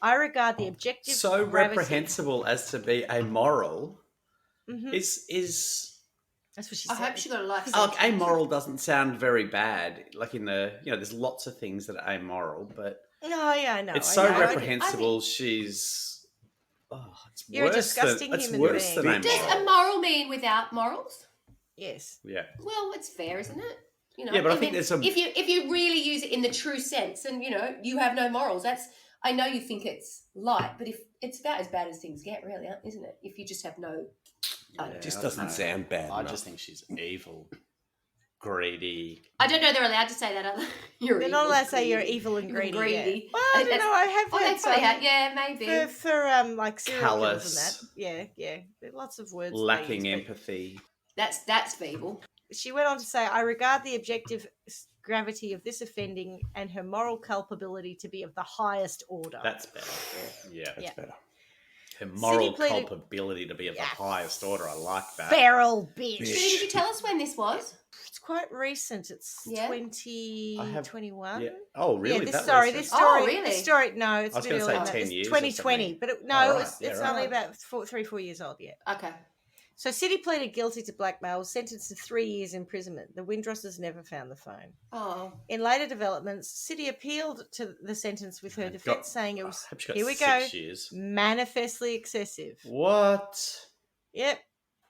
I regard the objective So gravity... reprehensible as to be amoral Mm-hmm. is That's what she I said. hope she got a life Oh, sentence. amoral doesn't sound very bad. Like in the, there's lots of things that are amoral, but No, yeah, I know. it's I so know. reprehensible. She's, it's You're a worse disgusting than, it's human worse being. than Does amoral. immoral mean without morals? Yes. Yeah. Well, it's fair, isn't it? Yeah, but I think there's if you really use it in the true sense, and you have no morals. I know you think it's light, but if it's about as bad as things get, really, isn't it? If you just have no. It just doesn't sound bad I enough. just think she's evil, greedy. I don't know they're allowed to say that. They're not allowed to say you're evil and greedy. Greedy. Well, I don't know. I have heard some. Yeah, maybe. For like serial Callous. killers and that. Yeah. There are lots of words. Lacking they use, but empathy. That's evil. she went on to say, "I regard the objective gravity of this offending and her moral culpability to be of the highest order." That's better. Yeah. Yeah. Better. Her moral pleaded- culpability to be of the highest order. I like that. Feral bitch. Did you tell us when this was? It's quite recent. It's Yeah. 2021. Yeah. Oh, really? Yeah, this That story. recent? This story. Oh, really? This story. No, it's I was a bit gonna say earlier than that. 10 It's years or 2020, something. but no, Oh, right. it's Yeah, only right. about 3-4 years old yet. Okay. So City pleaded guilty to blackmail, was sentenced to 3 years imprisonment. The Windrosses never found the phone. Oh. In later developments, City appealed to the sentence with her defence, saying it was, I hope she got here we 6 go, years. manifestly excessive. What? Yep.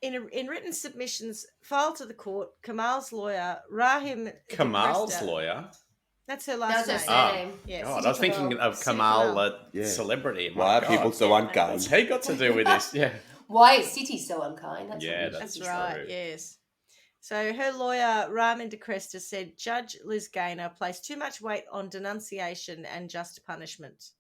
In written submissions filed to the court, Kamal's lawyer, Rahim... Kamal's DeCresta- lawyer? That's her That last was her name. surname. Yes. God, I was thinking of City Kamal, Kamal. a Yeah. celebrity. My Why are God. people so What's unkind? he got to do with this? Yeah. Why is City so unkind? That's Yeah, what That's True. right, yes. So her lawyer, Ramin DeCresta, said Judge Liz Gaynor placed too much weight on denunciation and just punishment.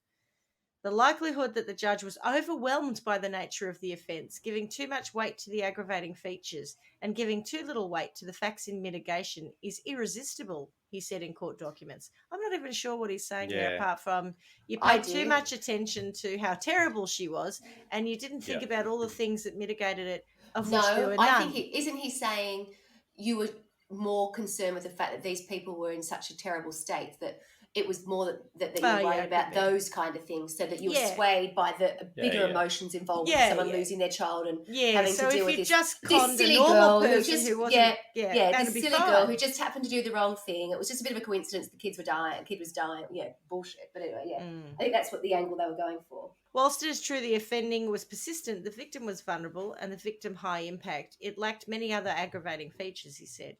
The likelihood that the judge was overwhelmed by the nature of the offence, giving too much weight to the aggravating features and giving too little weight to the facts in mitigation is irresistible, he said in court documents. I'm not even sure what he's saying there, Yeah. apart from you I paid too do. much attention to how terrible she was and you didn't think Yeah. about all the things that mitigated it, of which there No, were I none. think isn't he saying you were more concerned with the fact that these people were in such a terrible state that it was more that you Oh, were yeah, worried it about could be. those kind of things, so that you were Yeah. swayed by the bigger yeah. emotions involved with Yeah, someone yeah. losing their child and Yeah, having so to deal if with you this, just this conned a silly normal girl who person just who wasn't, that'd this be silly fine. girl who just happened to do the wrong thing. It was just a bit of a coincidence. The kid was dying. Yeah, bullshit. But anyway, yeah, I think that's what the angle they were going for. Whilst it is true the offending was persistent, the victim was vulnerable and the victim high impact. It lacked many other aggravating features, he said.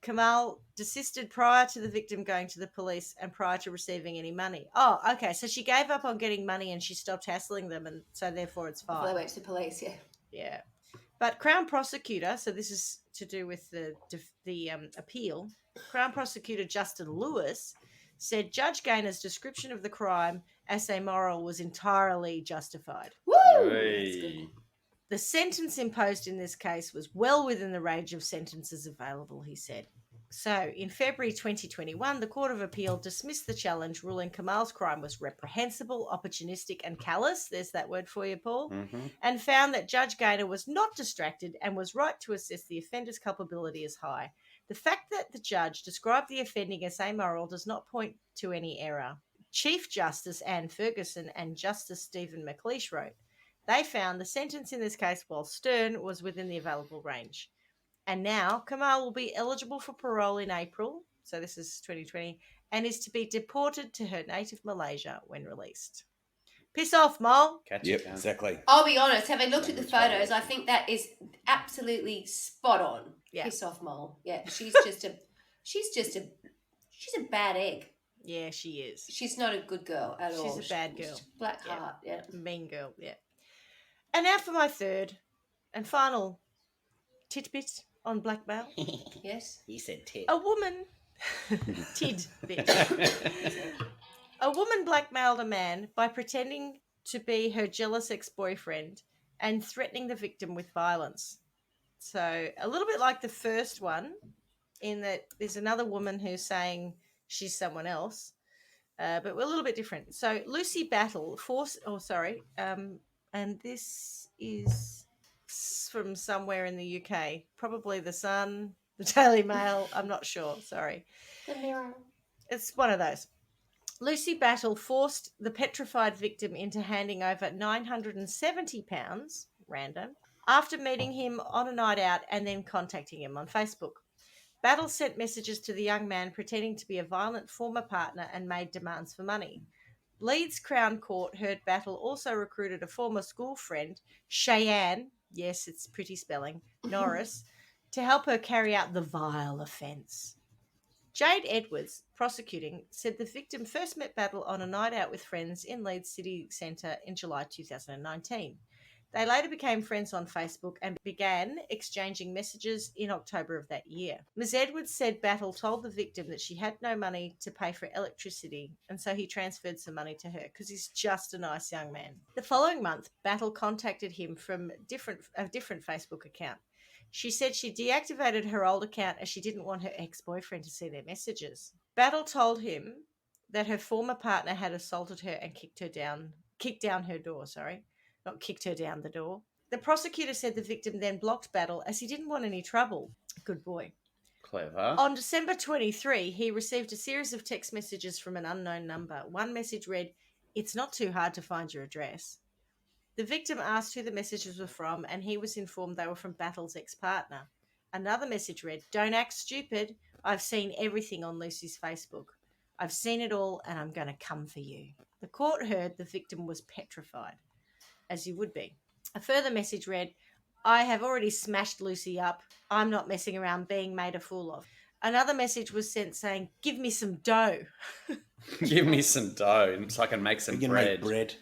Kamal desisted prior to the victim going to the police and prior to receiving any money. Oh, okay. So she gave up on getting money and she stopped hassling them, and so therefore it's Before fine. they went to the police, yeah. Yeah. But Crown Prosecutor, so this is to do with the appeal, Crown Prosecutor Justin Lewis said Judge Gaynor's description of the crime as amoral was entirely justified. Woo! That's good. Hey. The sentence imposed in this case was well within the range of sentences available, he said. So, in February 2021, the Court of Appeal dismissed the challenge, ruling Kamal's crime was reprehensible, opportunistic, and callous. There's that word for you, Paul. Mm-hmm. And found that Judge Gaynor was not distracted and was right to assess the offender's culpability as high. The fact that the judge described the offending as amoral does not point to any error. Chief Justice Anne Ferguson and Justice Stephen McLeish wrote, they found the sentence in this case, while stern, was within the available range. And now Kamal will be eligible for parole in April, so this is 2020, and is to be deported to her native Malaysia when released. Piss off, Mole. Catch Yep, it, cunt. exactly. I'll be honest, having looked at the Language photos, I violation. think that is absolutely spot on. Yeah. Piss off, Mole. Yeah, she's a bad egg. Yeah, she is. She's not a good girl at all. She's a bad girl. Black Yeah. heart, yeah. Mean girl, yeah. And now for my third and final tidbit on blackmail. Yes. He said tit. A woman... tidbit. A woman blackmailed a man by pretending to be her jealous ex-boyfriend and threatening the victim with violence. So a little bit like the first one, in that there's another woman who's saying she's someone else, but we're a little bit different. So Lucy Battle and this is from somewhere in the UK, probably the Sun, the Daily Mail. I'm not sure. Sorry, The Mirror. it's one of those. Lucy Battle forced the petrified victim into handing over £970, random, after meeting him on a night out and then contacting him on Facebook. Battle sent messages to the young man pretending to be a violent former partner and made demands for money. Leeds Crown Court heard Battle also recruited a former school friend, Cheyenne, yes, it's pretty spelling, Norris, to help her carry out the vile offence. Jade Edwards, prosecuting, said the victim first met Battle on a night out with friends in Leeds City Centre in July 2019. They later became friends on Facebook and began exchanging messages in October of that year. Ms. Edwards said Battle told the victim that she had no money to pay for electricity, and so he transferred some money to her because he's just a nice young man. The following month, Battle contacted him from a different Facebook account. She said she deactivated her old account as she didn't want her ex-boyfriend to see their messages. Battle told him that her former partner had assaulted her and kicked down her door, not kicked her down the door. The prosecutor said the victim then blocked Battle as he didn't want any trouble. Good boy. Clever. On December 23, he received a series of text messages from an unknown number. One message read, "It's not too hard to find your address." The victim asked who the messages were from, and he was informed they were from Battle's ex-partner. Another message read, "Don't act stupid. I've seen everything on Lucy's Facebook. I've seen it all, and I'm going to come for you." The court heard the victim was petrified, as you would be. A further message read, "I have already smashed Lucy up. I'm not messing around being made a fool of." Another message was sent saying, "Give me some dough." Give me some dough so I can make some You can bread. make bread.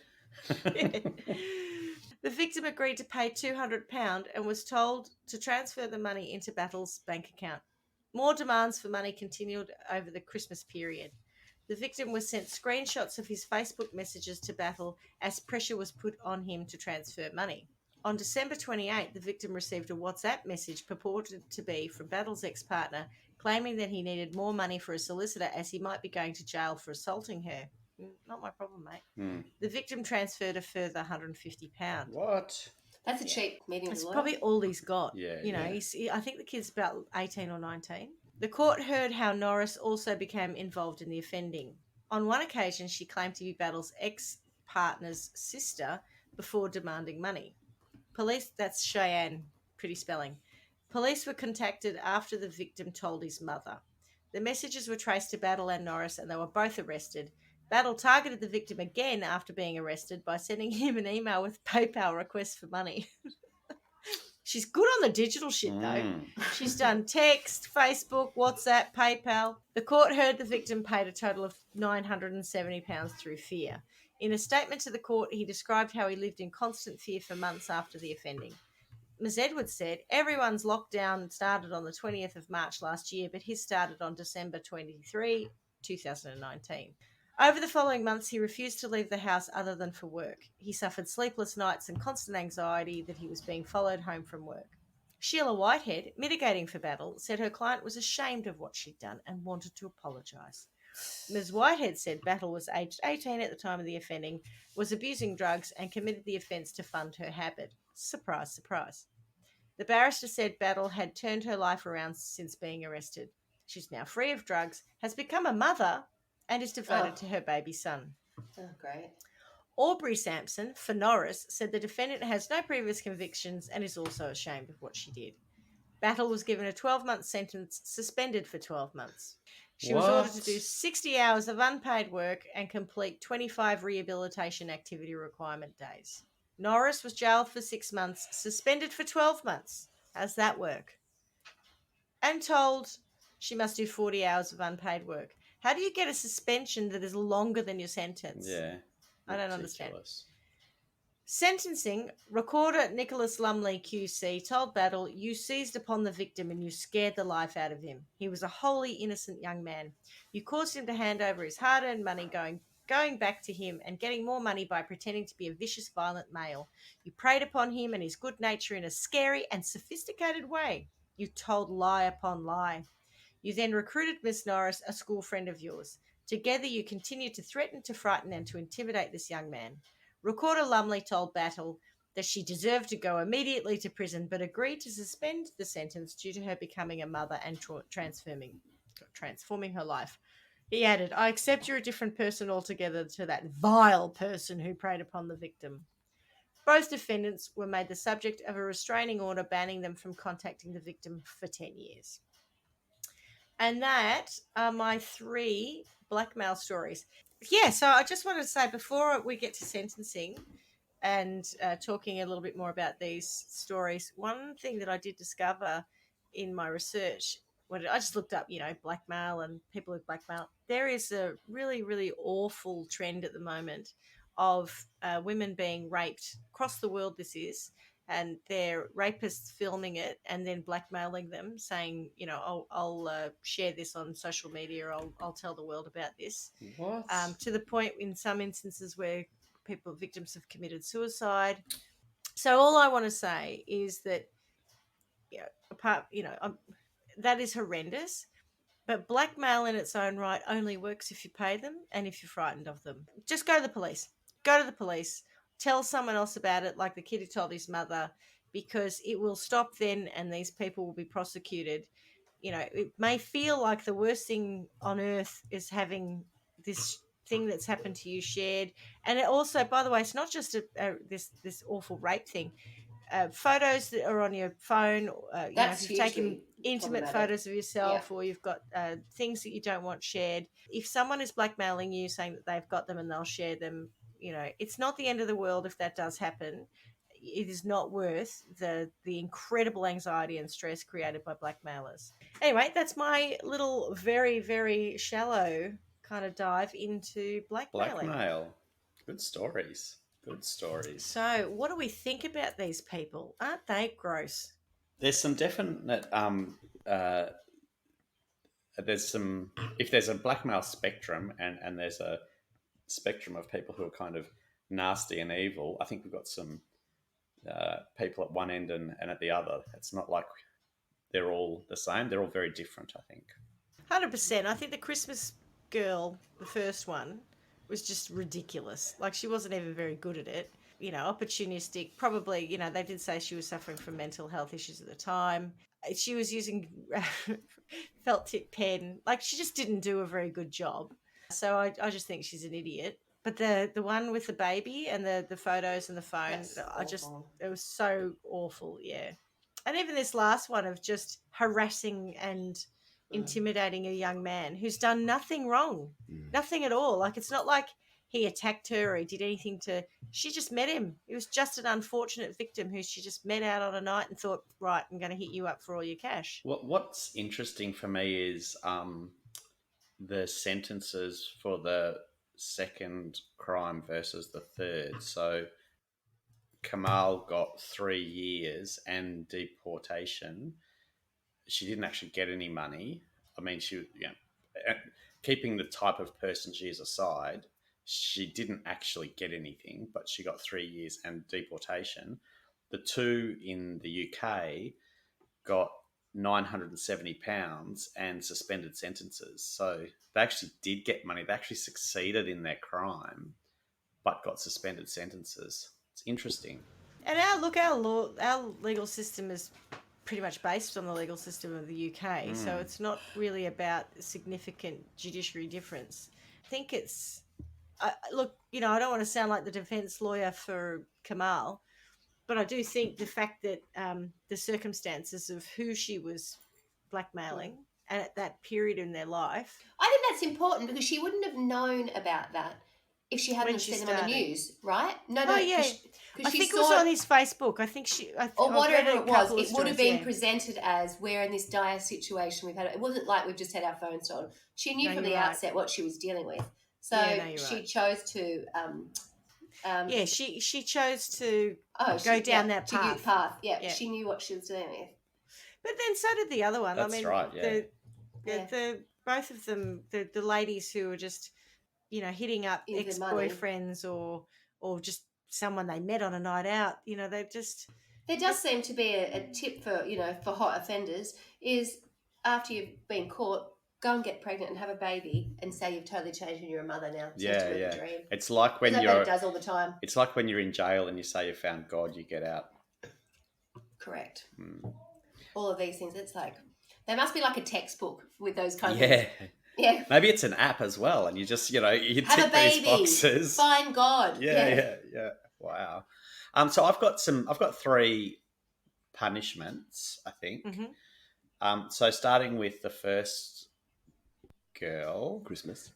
The victim agreed to pay £200 and was told to transfer the money into Battle's bank account. More demands for money continued over the Christmas period. The victim was sent screenshots of his Facebook messages to Battle as pressure was put on him to transfer money. On December 28, the victim received a WhatsApp message purported to be from Battle's ex-partner, claiming that he needed more money for a solicitor as he might be going to jail for assaulting her. Not my problem, mate. The victim transferred a further £150. What? That's a cheap medium. That's probably all he's got. Yeah, You know, yeah. I think the kid's about 18 or 19. The court heard how Norris also became involved in the offending. On one occasion, she claimed to be Battle's ex-partner's sister before demanding money. Police, that's Cheyenne, pretty spelling. Police were contacted after the victim told his mother. The messages were traced to Battle and Norris, and they were both arrested. Battle targeted the victim again after being arrested by sending him an email with PayPal requests for money. She's good on the digital shit, though. She's done text, Facebook, WhatsApp, PayPal. The court heard the victim paid a total of £970 through fear. In a statement to the court, he described how he lived in constant fear for months after the offending. Ms. Edwards said, "Everyone's lockdown started on the 20th of March last year, but his started on December 23, 2019. Over the following months, he refused to leave the house other than for work. He suffered sleepless nights and constant anxiety that he was being followed home from work." Sheila Whitehead, mitigating for Battle, said her client was ashamed of what she'd done and wanted to apologise. Ms. Whitehead said Battle was aged 18 at the time of the offending, was abusing drugs and committed the offence to fund her habit. Surprise, surprise. The barrister said Battle had turned her life around since being arrested. She's now free of drugs, has become a mother, and is devoted to her baby son. Oh, great. Aubrey Sampson, for Norris, said the defendant has no previous convictions and is also ashamed of what she did. Battle was given a 12-month sentence, suspended for 12 months. She was ordered to do 60 hours of unpaid work and complete 25 rehabilitation activity requirement days. Norris was jailed for 6 months, suspended for 12 months. How's that work? And told she must do 40 hours of unpaid work. How do you get a suspension that is longer than your sentence? Yeah. I don't understand. Sentencing, recorder Nicholas Lumley QC told Battle, "You seized upon the victim and you scared the life out of him. He was a wholly innocent young man. You caused him to hand over his hard-earned money, going back to him and getting more money by pretending to be a vicious, violent male. You preyed upon him and his good nature in a scary and sophisticated way. You told lie upon lie. You then recruited Miss Norris, a school friend of yours. Together you continued to threaten, to frighten and to intimidate this young man. Recorder Lumley told Battle that she deserved to go immediately to prison, but agreed to suspend the sentence due to her becoming a mother and transforming her life. He added, "I accept you're a different person altogether to that vile person who preyed upon the victim." Both defendants were made the subject of a restraining order banning them from contacting the victim for 10 years. And that are my 3 blackmail stories. Yeah, so I just wanted to say, before we get to sentencing and talking a little bit more about these stories, one thing that I did discover in my research, when I just looked up, blackmail and people who blackmail, there is a really, really awful trend at the moment of women being raped across the world. This is, and they're rapists filming it and then blackmailing them, saying, I'll share this on social media, or I'll tell the world about this. What? To the point in some instances where victims have committed suicide. So all I want to say is that, that is horrendous. But blackmail in its own right only works if you pay them and if you're frightened of them. Just go to the police. Go to the police. Tell someone else about it, like the kid who told his mother, because it will stop then and these people will be prosecuted. It may feel like the worst thing on earth is having this thing that's happened to you shared. And it also, by the way, it's not just this awful rape thing. Photos that are on your phone, if you've taken intimate photos of yourself, or you've got things that you don't want shared. If someone is blackmailing you, saying that they've got them and they'll share them, it's not the end of the world if that does happen. It is not worth the incredible anxiety and stress created by blackmailers. Anyway, that's my little very, very shallow kind of dive into blackmailing. Blackmail. Good stories. Good stories. So, what do we think about these people? Aren't they gross? There's some definite. If there's a blackmail spectrum, and there's a spectrum of people who are kind of nasty and evil, I think we've got some people at one end and at the other. It's not like they're all the same. They're all very different, I think. 100%. I think the Christmas girl, the first one, was just ridiculous. Like, she wasn't even very good at it. Opportunistic. Probably, they did say she was suffering from mental health issues at the time. She was using felt tip pen. Like, she just didn't do a very good job. So I just think she's an idiot. But the one with the baby and the photos and the phone, it was so awful, yeah. And even this last one of just harassing and intimidating a young man who's done nothing wrong, nothing at all. Like, it's not like he attacked her or he did anything she just met him. He was just an unfortunate victim who she just met out on a night and thought, right, I'm going to hit you up for all your cash. What's interesting for me is the sentences for the second crime versus the third. So Kamal got 3 years and deportation. She didn't actually get any money. I mean, keeping the type of person she is aside, she didn't actually get anything, but she got 3 years and deportation. The 2 in the UK got £970 and suspended sentences. So they actually did get money. They actually succeeded in their crime, but got suspended sentences. It's interesting. And our legal system is pretty much based on the legal system of the UK. So it's not really about significant judiciary difference. I think it's, I don't want to sound like the defence lawyer for Kamal, But I do think the fact that the circumstances of who she was blackmailing and at that period in their life. I think that's important because she wouldn't have known about that if she hadn't seen him on the news, right? No. Yeah. I think it was on his Facebook. I think or whatever it was, it would have been presented as we're in this dire situation. It wasn't like we've just had our phones stolen. She knew from the outset what she was dealing with. So she chose to. She chose to go down that path. Yeah, she knew what she was dealing with. But then so did the other one. That's right. Yeah. The both of them, the ladies who were just, hitting up ex-boyfriends or just someone they met on a night out. They just. There does seem to be a tip for for hot offenders is after you've been caught, go and get pregnant and have a baby and say you've totally changed and you're a mother now. Yeah. Dream. It's like when it does all the time. It's like when you're in jail and you say you found God, you get out. Correct. All of these things. It's like there must be like a textbook with those kind of things. Yeah. Maybe it's an app as well, and you just you have tick a baby, these boxes. Find God. Yeah. Wow. So I've got 3 punishments, I think. Mm-hmm. So starting with the first girl, Christmas.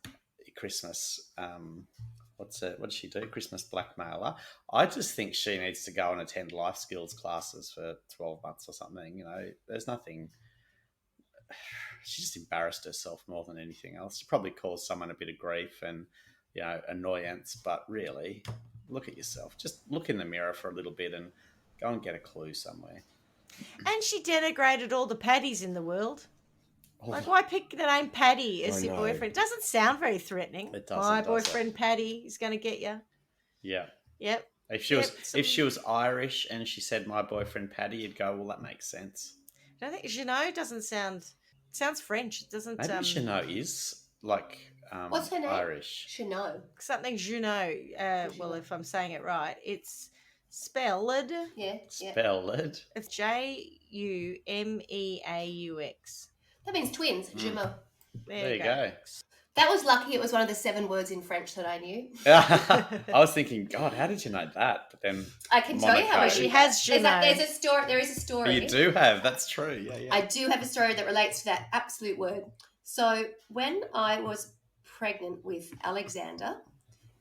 What does she do? Christmas blackmailer. I just think she needs to go and attend life skills classes for 12 months or something. There's nothing. She just embarrassed herself more than anything else. She probably caused someone a bit of grief and annoyance, but really, look at yourself. Just look in the mirror for a little bit and go and get a clue somewhere. And she denigrated all the Paddies in the world. Like, why pick the name Paddy as your boyfriend? It doesn't sound very threatening. It doesn't. My boyfriend Paddy is going to get you. Yeah. Yep. If she was Irish and she said my boyfriend Paddy, you'd go, well, that makes sense. I think Jeannot doesn't sounds French. It doesn't. Maybe Jeannot is like what's her name? Irish. Jeannot. Something Jeannot. Well, if I'm saying it right, it's spelled. Yeah. Spelled. It's Jumeaux. That means twins. Jumeaux. There you go. That was lucky. It was one of the 7 words in French that I knew. I was thinking, God, how did you know that? But then I can tell you how much she has. There is a story. You do have. That's true. Yeah. I do have a story that relates to that absolute word. So when I was pregnant with Alexander,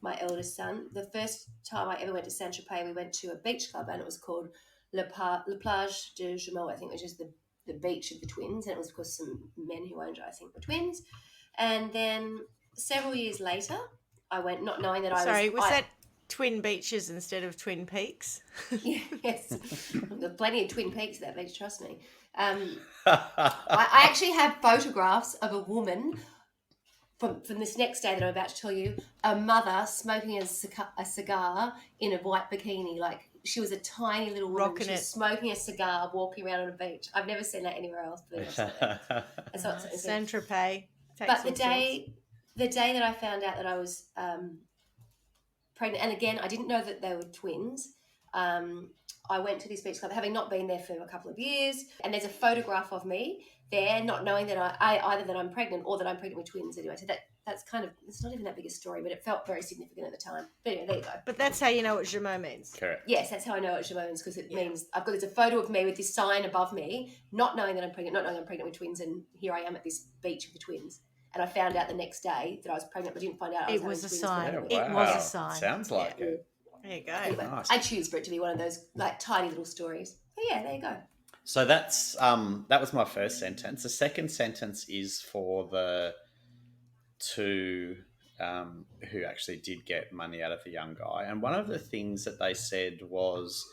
my eldest son, the first time I ever went to Saint-Tropez, we went to a beach club and it was called La Plage de Jumeaux, I think, which is the beach of the twins. And it was, of course, some men who owned, I think, the twins. And then several years later, I went not knowing that I was... Sorry, was that Twin Beaches instead of Twin Peaks? Yes. There's plenty of Twin Peaks at that beach, trust me. I actually have photographs of a woman from this next day that I'm about to tell you, a mother smoking a cigar in a white bikini. Like, she was a tiny little woman. Rocking she was smoking a cigar, walking around on a beach. I've never seen that anywhere else. Saint-Tropez. But the day that I found out that I was pregnant, and again, I didn't know that they were twins. I went to this beach club, having not been there for a couple of years, and there's a photograph of me there, not knowing that either that I'm pregnant or that I'm pregnant with twins. Anyway, so that's kind of, it's not even that big a story, but it felt very significant at the time. But anyway, there you go. But that's how you know what Jumeaux means. Correct. Yes, that's how I know what Jumeaux means, because it means there's a photo of me with this sign above me, not knowing that I'm pregnant, not knowing I'm pregnant with twins, and here I am at this beach with the twins. And I found out the next day that I was pregnant, but didn't find out I was It was a sign. Yeah, wow. It was a sign. Sounds like it. There you go. Anyway, Nice. I choose for it to be one of those like tiny little stories. But yeah, there you go. So that's that was my first sentence. The second sentence is for the 2 who actually did get money out of the young guy. And one of the things that they said was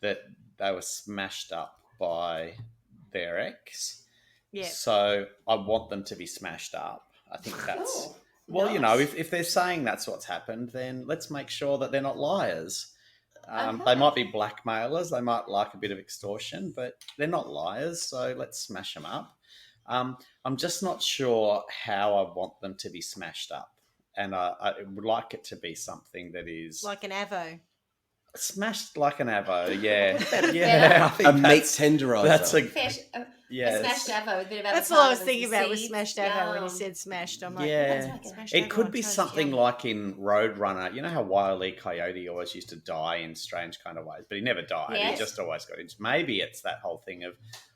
that they were smashed up by their ex. Yeah. So I want them to be smashed up. I think that's... Cool. Well, Nice. you know, if they're saying that's what's happened, then let's make sure that they're not liars. They might be blackmailers. They might like a bit of extortion, but they're not liars. So let's smash them up. I'm just not sure how I want them to be smashed up. And I would like it to be something that is... Like an Avo. Smashed like an Avo, yeah. Yeah, I think A meat tenderizer. That's a... Yes. Smashed Avo with a bit of That's all I was avocado and thinking some about was seeds. smashed Avo when you Yum. said smashed. I'm like, Yeah. that's smashed It Avo could on be toast, something yum. like in Roadrunner. You know how Wile E. Coyote always used to die in strange kind of ways, but he never died. Yes. He just always got into. Maybe it's that whole thing of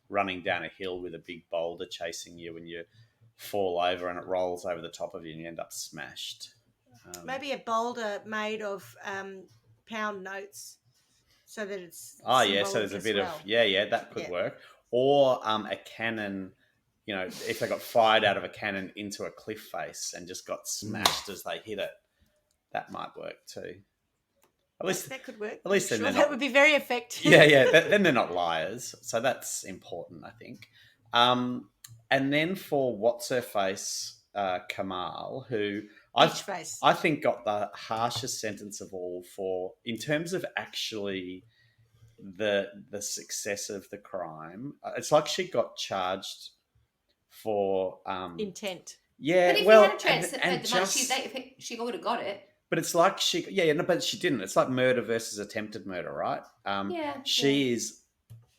running down a hill with a big boulder chasing you, and you fall over and it rolls over the top of you, and you end up smashed. Maybe a boulder made of pound notes, so that it's Oh yeah, so there's a bit of that could work. Or a cannon, you know, if they got fired out of a cannon into a cliff face and just got smashed as they hit it, that might work too. At least that could work. At least then sure, that would be very effective. then they're not liars, so that's important, I think. And then for what's her face, Kamal, who I think got the harshest sentence of all for in terms of actually the success of the crime. It's like she got charged for intent. Yeah, but if well, you had a chance that had the money, she would have got it. But it's like but she didn't. It's like murder versus attempted murder, right? She is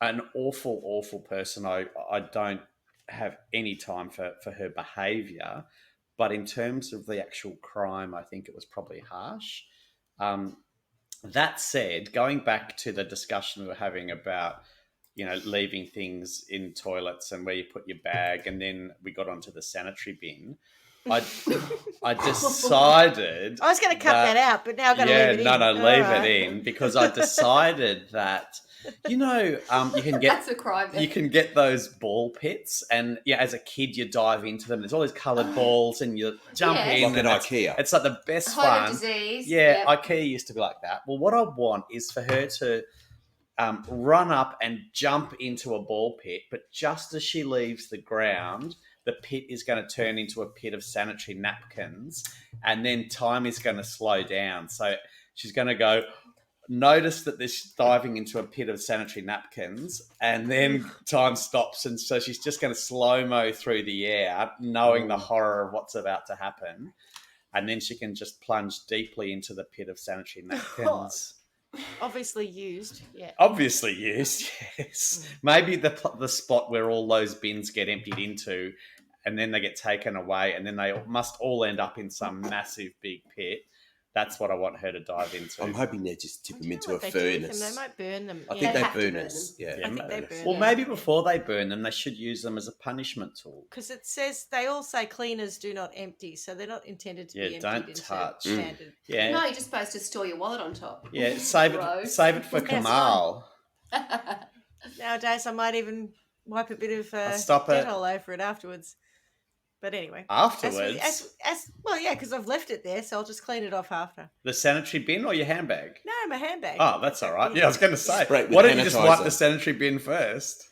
an awful, awful person. I don't have any time for her behaviour, but in terms of the actual crime, I think it was probably harsh. That said, going back to the discussion we were having about, you know, leaving things in toilets and where you put your bag, and then we got onto the sanitary bin. I decided I was going to cut that out, but now I've got to leave it in. Leave it in because I decided that, you know, you can get that's a crime. You can get those ball pits, and as a kid you dive into them. There's all these coloured balls, and you jump in. Like at IKEA. It's like the best Home fun. of disease. Yeah, IKEA used to be like that. Well, what I want is for her to run up and jump into a ball pit, but just as she leaves the ground, the pit is going to turn into a pit of sanitary napkins, and then time is going to slow down. So she's going to go, notice that she's diving into a pit of sanitary napkins, and then time stops, and so she's just going to slow-mo through the air, knowing the horror of what's about to happen, and then she can just plunge deeply into the pit of sanitary napkins. Obviously used, Obviously used, yes. Maybe the spot where all those bins get emptied into, and then they get taken away, and then they must all end up in some massive big pit. That's what I want her to dive into. I'm hoping they just tip them into a furnace. They might burn them. I think they burn us. I think they burn Well, them. maybe before they burn them, they should use them as a punishment tool. Because it says they all say cleaners do not empty, so they're not intended to be emptied. Don't touch. Standard. Yeah. No, you're just supposed to store your wallet on top. Yeah, save it for Kamal. Nowadays, I might even wipe a bit of stop it. Dettol over it afterwards. But anyway. Afterwards? Because I've left it there, so I'll just clean it off after. The sanitary bin or your handbag? No, my handbag. Oh, that's all right. Yeah, I was going to say, Why don't you just wipe the sanitary bin first?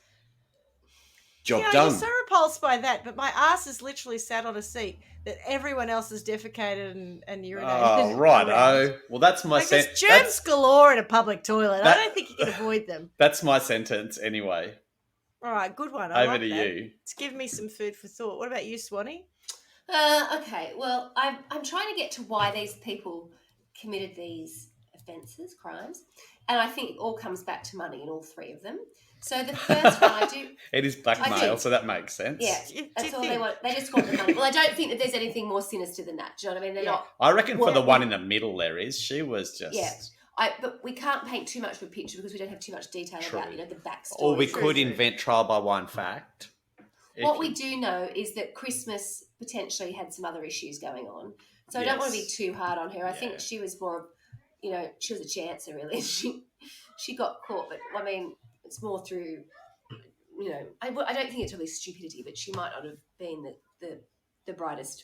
Job done. You're so repulsed by that, but my ass is literally sat on a seat that everyone else has defecated and urinated. Oh, right. Oh, well, that's my sentence. There's germs galore in a public toilet. I don't think you can avoid them. That's my sentence anyway. All right, good one. Over to you. It's given me some food for thought. What about you, Swanee? Okay, well, I'm trying to get to why these people committed these offences, crimes, and I think it all comes back to money in all three of them. So the first one I do... It is blackmail, so that makes sense. Yeah, that's all they want. They just want the money. Well, I don't think that there's anything more sinister than that. Do you know what I mean? They're not... I reckon for the one in the middle there is. She was just... Yeah. But we can't paint too much of a picture because we don't have too much detail about, the backstory. Or we could invent trial by one fact. What we do know is that Christmas potentially had some other issues going on. So I don't want to be too hard on her. I think she was more, she was a chancer really. She got caught, but I mean, it's more through, I don't think it's really stupidity, but she might not have been the brightest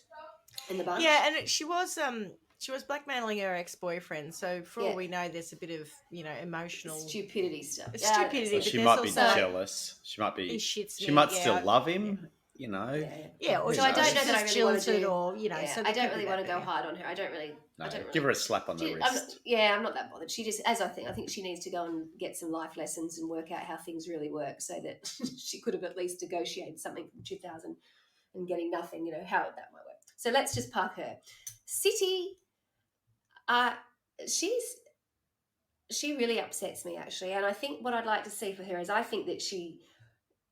in the bunch. Yeah, and she was blackmailing her ex-boyfriend, so for all we know, there's a bit of, emotional... stupidity stuff. It's stupidity, but she might be jealous. She might be... She might still love him, Yeah, or so I don't know that I really want to do... Or, so I don't really want to go hard on her. I don't really... give her a slap on the wrist. I'm not that bothered. She just, I think she needs to go and get some life lessons and work out how things really work so that she could have at least negotiated something from 2000 and getting nothing, how that might work. So let's just park her. City... she really upsets me actually, and I think what I'd like to see for her is I think that she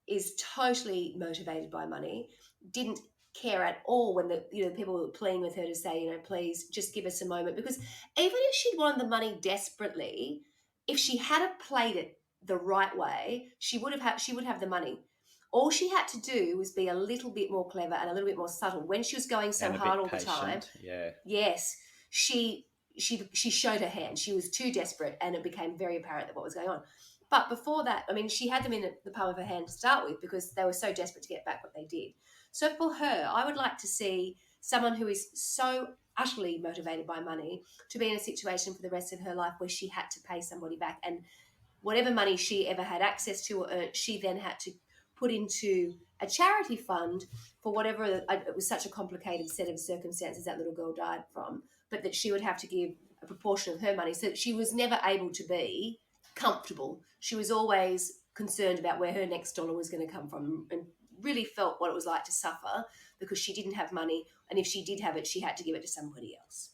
is totally motivated by money, didn't care at all when the people were pleading with her to say, please just give us a moment, because even if she'd wanted the money desperately, if she had played it the right way, she would have the money. All she had to do was be a little bit more clever and a little bit more subtle. When she was going so hard all patient, the time, yes, she showed her hand. She was too desperate, and it became very apparent that what was going on. But before that, I mean, she had them in the palm of her hand to start with because they were so desperate to get back what they did. So for her, I would like to see someone who is so utterly motivated by money to be in a situation for the rest of her life where she had to pay somebody back, and whatever money she ever had access to or earned, she then had to put into a charity fund for whatever it was, such a complicated set of circumstances that little girl died from, but that she would have to give a proportion of her money, so that she was never able to be comfortable. She was always concerned about where her next dollar was going to come from, and really felt what it was like to suffer because she didn't have money, and if she did have it, she had to give it to somebody else.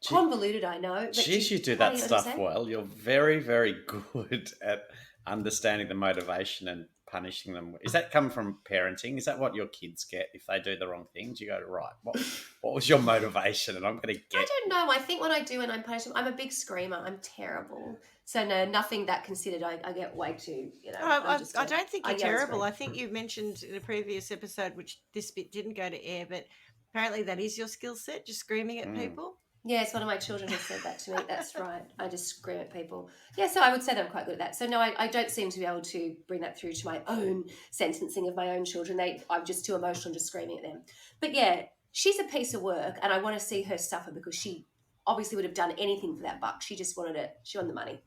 Convoluted, I know. Geez, you do that stuff well. You're very, very good at understanding the motivation and punishing them. Is that come from parenting? Is that what your kids get if they do the wrong things? You go, right, what was your motivation? And I'm going to get... I don't know. I think what I do when I'm punishing, I'm a big screamer. I'm terrible. So no, nothing that considered. I get way too, I don't think you're terrible. I think you mentioned in a previous episode, which this bit didn't go to air, but apparently that is your skill set, just screaming at people. Yes, one of my children has said that to me. That's right. I just scream at people. Yeah, so I would say that I'm quite good at that. So no, I don't seem to be able to bring that through to my own sentencing of my own children. I'm just too emotional just screaming at them. But yeah, she's a piece of work, and I want to see her suffer because she obviously would have done anything for that buck. She just wanted it. She wanted the money.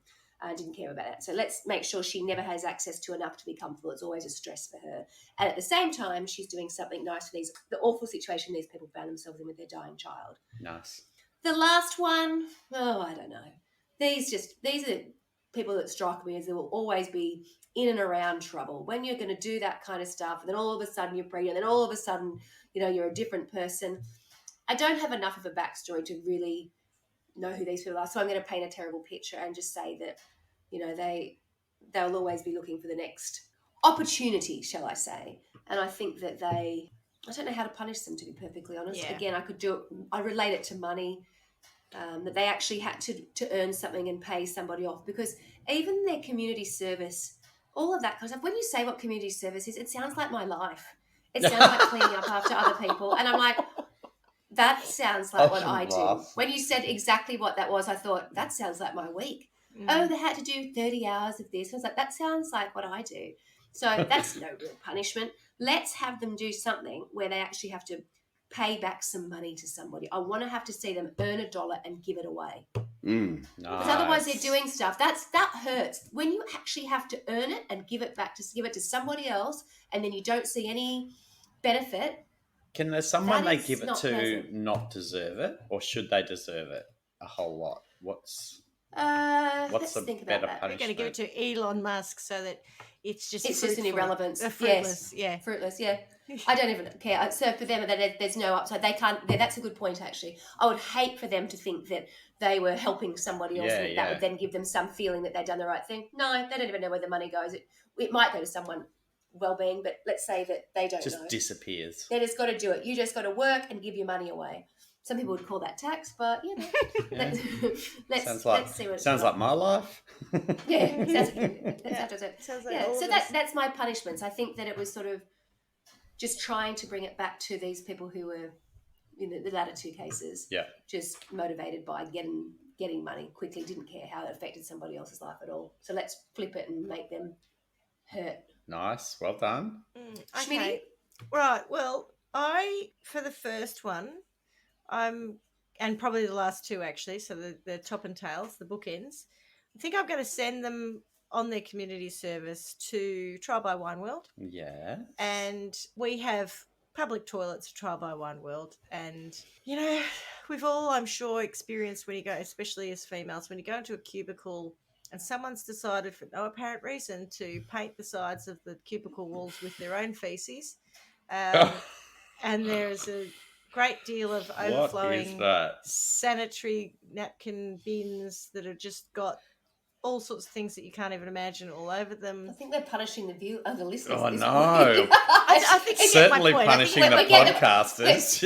Didn't care about it. So let's make sure she never has access to enough to be comfortable. It's always a stress for her. And at the same time, she's doing something nice for the awful situation these people found themselves in with their dying child. Nice. The last one, I don't know. These are people that strike me as they will always be in and around trouble. When you're going to do that kind of stuff, and then all of a sudden you're pregnant, and then all of a sudden, you're a different person. I don't have enough of a backstory to really know who these people are. So I'm going to paint a terrible picture and just say that, they'll always be looking for the next opportunity, shall I say. And I think that I don't know how to punish them, to be perfectly honest. Yeah. Again, I relate it to money. That they actually had to earn something and pay somebody off, because even their community service, all of that kind of stuff, when you say what community service is, it sounds like my life. It sounds like cleaning up after other people. And I'm like, that sounds like what I do. When you said exactly what that was, I thought, that sounds like my week. Oh, they had to do 30 hours of this. I was like, that sounds like what I do. So that's no real punishment. Let's have them do something where they actually have to pay back some money to somebody. I want to have to see them earn $1 and give it away. Nice. Because otherwise they're doing stuff. That hurts. When you actually have to earn it and give it to somebody else, and then you don't see any benefit. Can there someone they give it to not deserve it, or should they deserve it a whole lot? What's the better punishment? We're going to give it to Elon Musk so that it's just an irrelevance. Fruitless, yes. Fruitless, yeah. I don't even care. So for them, there's no upside. They can't. That's a good point, actually. I would hate for them to think that they were helping somebody else, and that would then give them some feeling that they've done the right thing. No, they don't even know where the money goes. It might go to someone well-being, but let's say that they don't know. Just disappears. They just got to do it. You just got to work and give your money away. Some people would call that tax, but let's see what sounds like my life. Yeah, so that's my punishments. I think that it was sort of just trying to bring it back to these people who were in the latter two cases. Yeah, just motivated by getting money quickly, didn't care how it affected somebody else's life at all. So let's flip it and make them hurt. Nice, well done. Okay, Schmidty? Right. Well, for the first one, and probably the last two actually, so the top and tails, the bookends, I think I'm going to send them on their community service to Trial by Wine World. Yeah. And we have public toilets at Trial by Wine World. And, we've all, I'm sure, experienced when you go, especially as females, when you go into a cubicle and someone's decided for no apparent reason to paint the sides of the cubicle walls with their own feces. And there's a great deal of overflowing sanitary napkin bins that have just got all sorts of things that you can't even imagine all over them. I think they're punishing the listeners. Oh, at this no. point. I think you get my Certainly point. punishing I the think podcasters.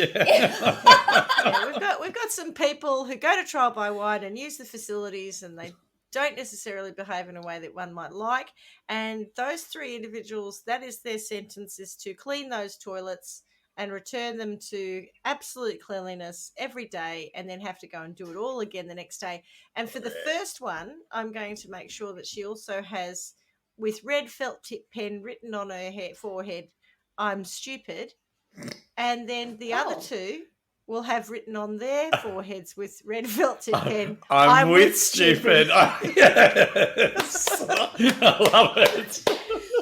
we've got some people who go to trial by wine and use the facilities, and they don't necessarily behave in a way that one might like. And those 3 individuals, that is their sentence, is to clean those toilets and return them to absolute cleanliness every day, and then have to go and do it all again the next day. And for the first one, I'm going to make sure that she also has, with red felt tip pen written on her forehead, "I'm stupid." And then the other 2 will have written on their foreheads with red felt tip pen, I'm with stupid. Yes. I love it.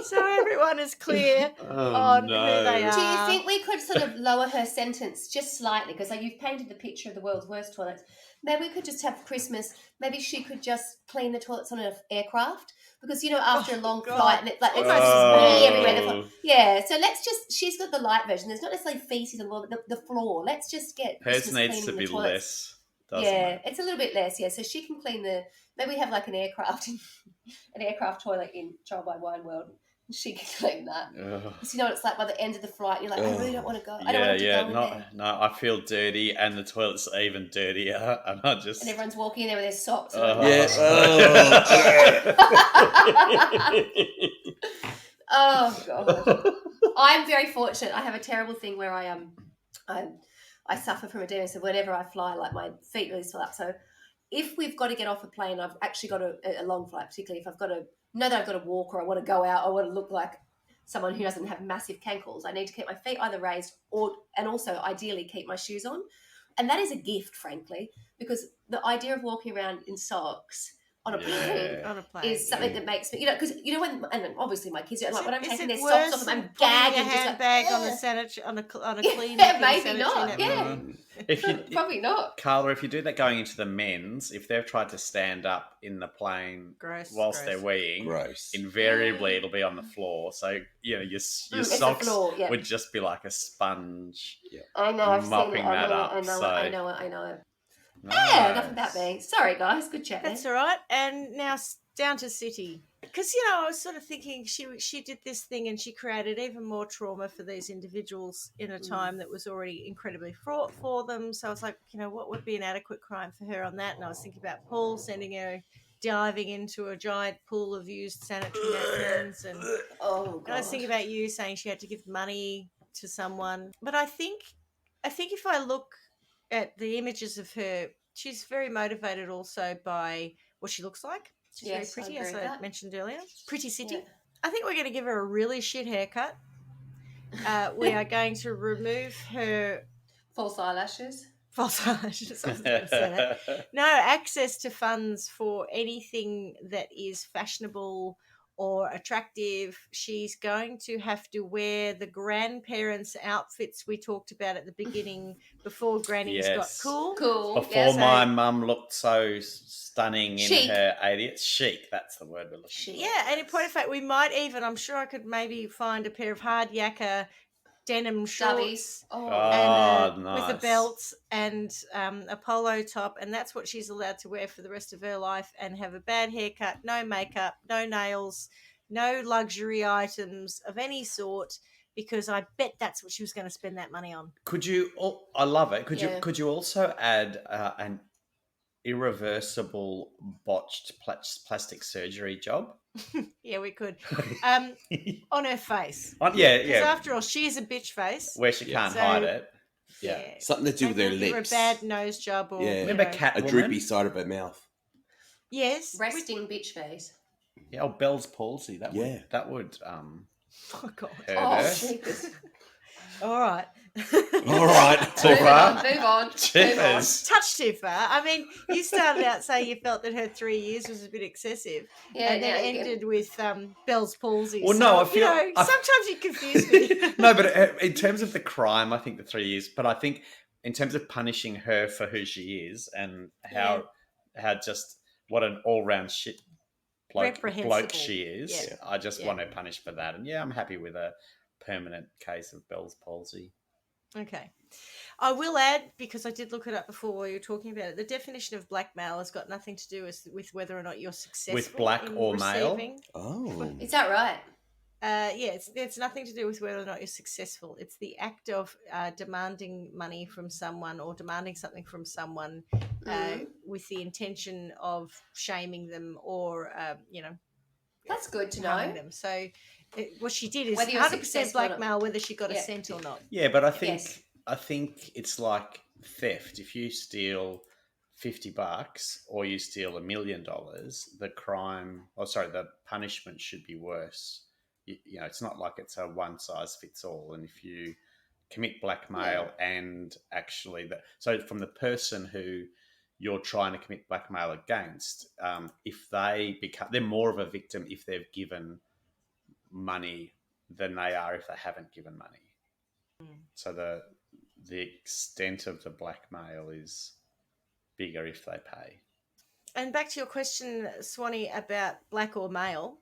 So everyone is clear on who they are. Do you think we could sort of lower her sentence just slightly? Because you've painted the picture of the world's worst toilets. Maybe we could just have Christmas. Maybe she could just clean the toilets on an aircraft. Because, after a long flight, and it's everywhere. Yeah, so she's got the light version. There's not necessarily feces on the floor. Let's just get Hers needs to be less, doesn't it? It's a little bit less, so she can clean maybe we have like an aircraft toilet in Trial by Wine World. She can clean that. Because you know what it's like by the end of the flight, you're like, I really don't want to go. I don't want to go in there. No, I feel dirty, and the toilet's even dirtier, and I just... And everyone's walking in there with their socks. Oh, God. I'm very fortunate. I have a terrible thing where I suffer from edema, so whenever I fly, like my feet really swell up. So if we've got to get off a plane, I've actually got a long flight, particularly if I've got to know that I've got to walk, or I want to go out, I want to look like someone who doesn't have massive cankles. I need to keep my feet either raised and also ideally keep my shoes on. And that is a gift, frankly, because the idea of walking around in socks on a plane is something that makes me, because when, and obviously my kids, when I'm taking their socks off, I'm gagging. A handbag on a clean. Maybe not. Yeah, probably not. Carla, if you do that going into the men's, if they've tried to stand up in the plane whilst they're weeing, invariably it'll be on the floor. So your socks would just be like a sponge. Yeah. I know. I've mopping seen it. that up. I know it. Nice. Yeah, enough about me. Sorry, guys. Good chat. That's all right. And now down to City. Because, I was sort of thinking she did this thing and she created even more trauma for these individuals in a time that was already incredibly fraught for them. So I was like, what would be an adequate crime for her on that? And I was thinking about Paul sending her diving into a giant pool of used sanitary napkins. And I was thinking about you saying she had to give money to someone. But I think if I look at the images of her, she's very motivated also by what she looks like. She's very pretty, as I mentioned earlier. Pretty City. Yeah. I think we're going to give her a really shit haircut. We are going to remove her... False eyelashes. I was going to say that. No access to funds for anything that is fashionable or attractive. She's going to have to wear the grandparents' outfits we talked about at the beginning before grannies got cool. Before my mum looked so stunning in her 80s. Chic, that's the word we're looking for. Yeah, and in point of fact, we might even, I'm sure I could maybe find a pair of hard yakka denim shorts nice. With a belt and a polo top, and that's what she's allowed to wear for the rest of her life, and have a bad haircut, no makeup, no nails, no luxury items of any sort, because I bet that's what she was going to spend that money on. Could you? I love it. Could you also add an irreversible botched plastic surgery job? Yeah, we could. On her face. Yeah. Because after all, she is a bitch face. Where she can't hide it. Yeah. Something to do with her lips. Or a bad nose job. Or, remember Catwoman? A droopy side of her mouth. Yes. Resting bitch face. Yeah, Bell's palsy. That would oh, God. Jesus. All right. All right. Too far. Move on. Touch too far. I mean, you started out saying you felt that her 3 years was a bit excessive, and then ended with Bell's palsy. Well, so, no, I feel sometimes you confuse me. No, but in terms of the crime, I think the 3 years. But I think in terms of punishing her for who she is and how just what an all-round shit bloke she is, I just want her punished for that. And I'm happy with a permanent case of Bell's palsy. Okay. I will add, because I did look it up before while you were talking about it, the definition of blackmail has got nothing to do with whether or not you're successful With black in or male? receiving. Oh. Is that right? Yeah, it's nothing to do with whether or not you're successful. It's the act of demanding money from someone or demanding something from someone with the intention of shaming them or, That's good to harming know. them. So what she did is Whether you're 100% successful or blackmail, whether she got a cent or not. Yeah, but I Yes. think it's like theft. If you steal $50 or you steal $1 million, the punishment should be worse. You know, it's not like it's a one size fits all. And if you commit blackmail and actually so from the person who you're trying to commit blackmail against, if they're more of a victim if they've given money than they are if they haven't given money. So the extent of the blackmail is bigger if they pay. And back to your question, Swanee, about black or male.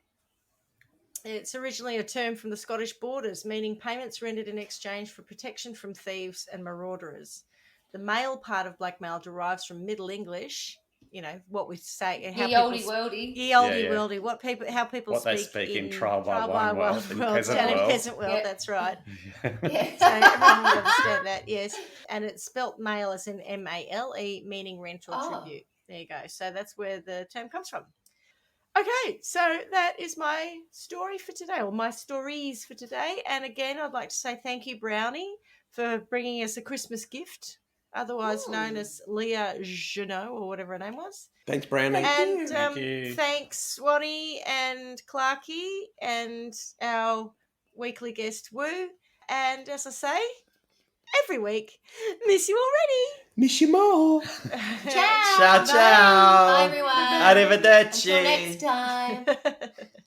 It's originally a term from the Scottish borders, meaning payments rendered in exchange for protection from thieves and marauders. The male part of blackmail derives from Middle English, what we say. Ye olde worldy. Ye olde worldy. How people what speak they speak in trial by one world, in peasant and world. in peasant world, that's right. Yeah. So everyone will understand that, yes. And it's spelt male as in M-A-L-E, meaning rent or tribute. There you go. So that's where the term comes from. Okay, so that is my story for today, or my stories for today. And again, I'd like to say thank you, Brownie, for bringing us a Christmas gift, otherwise known as Leah Jeannot, or whatever her name was. Thanks, Brownie. And Thank you. Thanks, Swanee and Clarkie, and our weekly guest, Woo. And as I say, every week, miss you already. Miss you more. Ciao. Ciao, ciao. Bye, everyone. Arrivederci. Until next time.